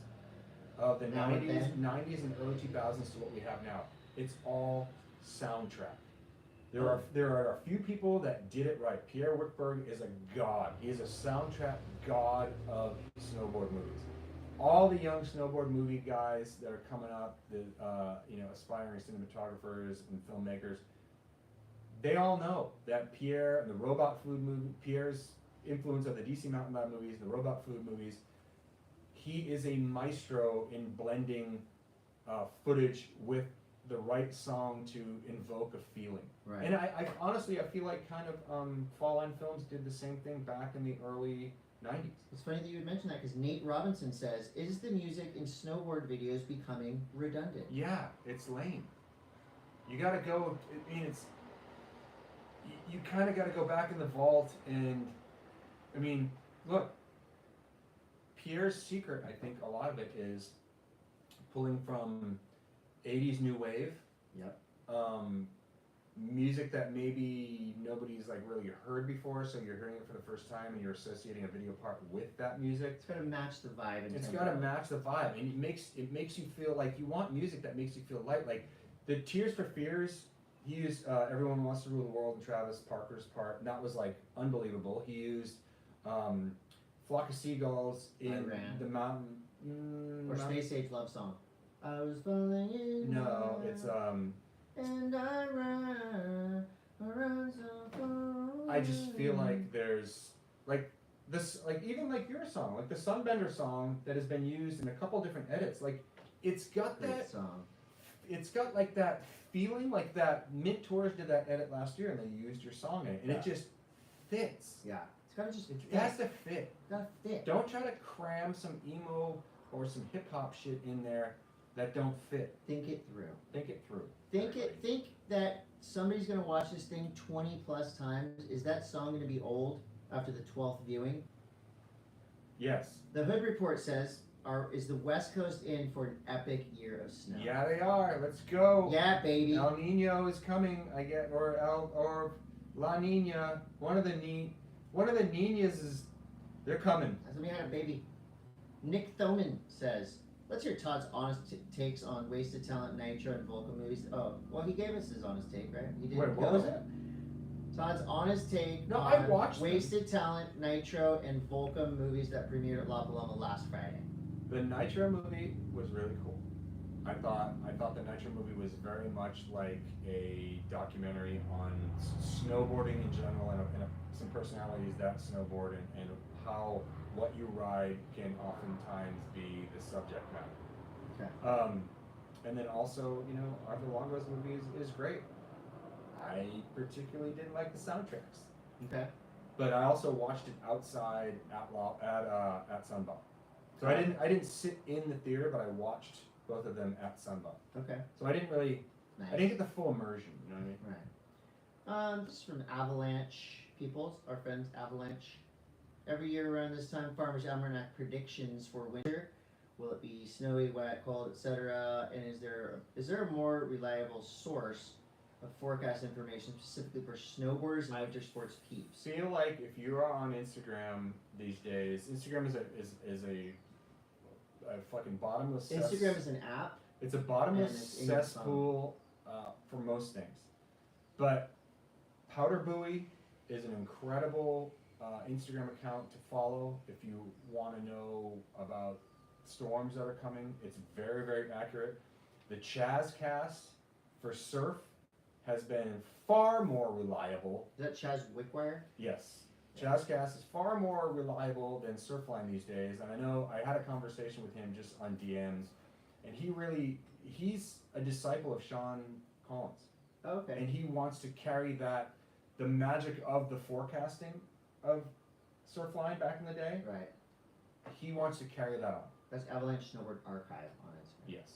of the Now and 90s, then? 90s and early 2000s to what we have now. It's all soundtrack. There are a few people that did it right. Pierre Whitberg is a god. He is a soundtrack god of snowboard movies. All the young snowboard movie guys that are coming up, the aspiring cinematographers and filmmakers, they all know that Pierre and the Robot Food movie, Pierre's influence of the DC Mountain Lab movies, the Robot Food movies, he is a maestro in blending footage with the right song to invoke a feeling. Right. And I honestly, I feel like kind of Fall Line Films did the same thing back in the early 90s. It's funny that you would mention that because Nate Robinson says, "Is the music in snowboard videos becoming redundant?" Yeah, it's lame. You gotta go, I mean, you kind of gotta go back in the vault and, I mean, look, Pierre's secret, I think a lot of it is pulling from 80s new wave. Yep. Music that maybe nobody's like really heard before, so you're hearing it for the first time and you're associating a video part with that music. It's got to match the vibe. And It's tempo. got to match the vibe, and it makes you feel like you want music that makes you feel light. Like the Tears for Fears, he used "Everyone Wants to Rule the World" in Travis Parker's part, and that was like unbelievable. He used "Flock of Seagulls" in the mountain. Or Space Age Love Song. I was falling in. No, it's And I ran so far. I just feel like there's like this, like even like your song, like the Sunbender song that has been used in a couple different edits. Like it's got Great that song. It's got like that feeling, like that Mint Tours did that edit last year and they used your song in it, and it just fits. Yeah, it's gotta just. It has to fit. Gotta fit. Don't try to cram some emo or some hip hop shit in there that don't fit. Think it through. Think it through. Think that somebody's gonna watch this thing 20 plus times. Is that song gonna be old after the 12th viewing? Yes. The Hood Report says, is the West Coast in for an epic year of snow? Yeah, they are. Let's go. Yeah, baby. El Nino is coming. Or La Nina. One of the Ninas is. They're coming. That's me had a baby. Nick Thoman says, "Let's hear Todd's honest takes on Wasted Talent, Nitro, and Vulcan movies." Oh, well, he gave us his honest take, right? He didn't Wait, what go. was it? Todd's honest take No, on I watched them. Wasted Talent, Nitro, and Vulcan movies that premiered at La Paloma last Friday. The Nitro movie was really cool. I thought the Nitro movie was very much like a documentary on snowboarding in general and some personalities that snowboard and how what you ride can oftentimes be the subject matter. Okay. And then also, Arthur Longo's movie is great. I particularly didn't like the soundtracks, Okay. but I also watched it outside at Sunbomb. So I didn't sit in the theater, but I watched both of them at Sunbomb. Okay. So I didn't really, Nice. I didn't get the full immersion. You know what I mean? Right. This is from Avalanche Peoples, our friends Avalanche. Every year around this time, Farmers Almanac predictions for winter. Will it be snowy, wet, cold, etc.? And is there a more reliable source of forecast information specifically for snowboarders and winter sports peeps? Feel like if you are on Instagram these days, Instagram is a fucking bottomless. Instagram is an app. It's a bottomless And it's in your cesspool for most things, but Powder Buoy is an incredible Instagram account to follow if you want to know about storms that are coming. It's very, very accurate. The Chazcast for surf has been far more reliable. Is that Chaz Wickwire? Yes. Chazcast is far more reliable than Surfline these days, and I know I had a conversation with him just on DMs, and he's a disciple of Sean Collins, Okay. and he wants to carry the magic of the forecasting of Surfline back in the day. Right. He wants to carry that on. That's Avalanche Snowboard Archive on Instagram. Yes.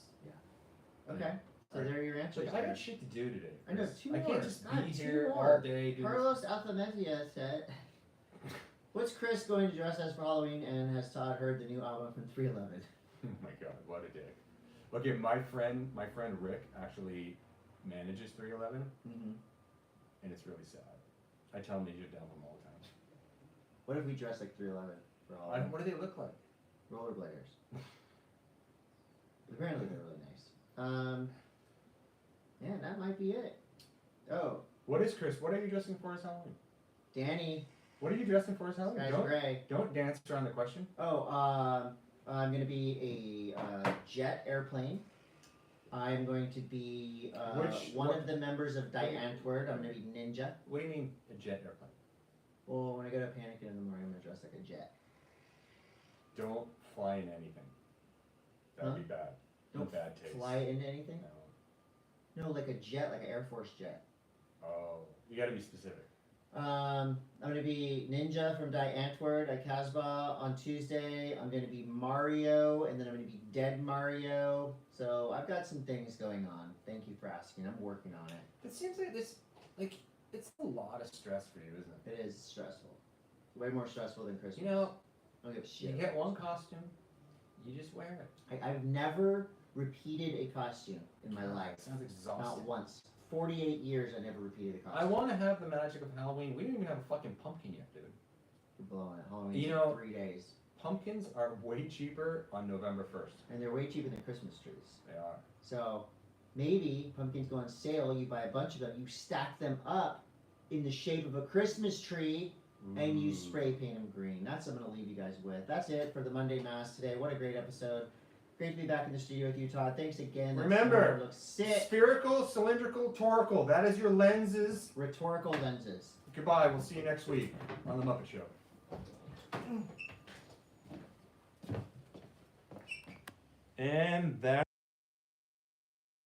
Okay. So there are your answers. Like, I got shit to do today. I know, Chris. two I more. can't just God, be two here more. all day doing Carlos Althamentia said, "What's Chris going to dress as for Halloween? And has Todd heard the new album from 311?" Oh my god, what a dick. Okay, my friend Rick actually manages 311, Mm-hmm. and it's really sad. I tell him to do it down him all the time. What if we dress like 311 for Halloween? What do they look like? Rollerbladers. Apparently they're really nice. Yeah, that might be it. Oh, What is Chris? What are you dressing for as Halloween? Danny, What are you dressing for as Halloween? Sky's gray. Don't dance around the question. Oh, I'm gonna be a jet airplane. I'm going to be one of the members of Die Antwoord. I'm gonna be Ninja. What do you mean a jet airplane? Well, when I go to Pannikin in the morning, I'm gonna dress like a jet. Don't fly in anything. That'd Huh? be bad. Don't bad taste. fly into anything? No. No, like a jet, like an Air Force jet. Oh, you got to be specific. I'm gonna be Ninja from Die Antwoord at Casbah on Tuesday. I'm gonna be Mario, and then I'm gonna be Dead Mario. So I've got some things going on. Thank you for asking. I'm working on it. It seems like this, like it's a lot of stress for you, isn't it? It is stressful. Way more stressful than Christmas. You know, I don't give a shit. you get one costume, you just wear it. I've never repeated a costume in my life. Sounds exhausting. Not once. 48 years I never repeated a I costume. want to have the magic of Halloween. We don't even have a fucking pumpkin yet, dude. You're blowing it. Halloween's You know- 3 days. Pumpkins are way cheaper on November 1st. And they're way cheaper than Christmas trees. They are. So maybe pumpkins go on sale, you buy a bunch of them, you stack them up in the shape of a Christmas tree, and you Ooh. spray paint them green. That's what I'm going to leave you guys with. That's it for the Monday Mass today. What a great episode. Great to be back in the studio with you, Todd. Thanks again. That Remember, snowboard looks sick. Spherical, cylindrical, torical. That is your lenses. Rhetorical lenses. Goodbye. We'll see you next week on The Muppet Show. And that.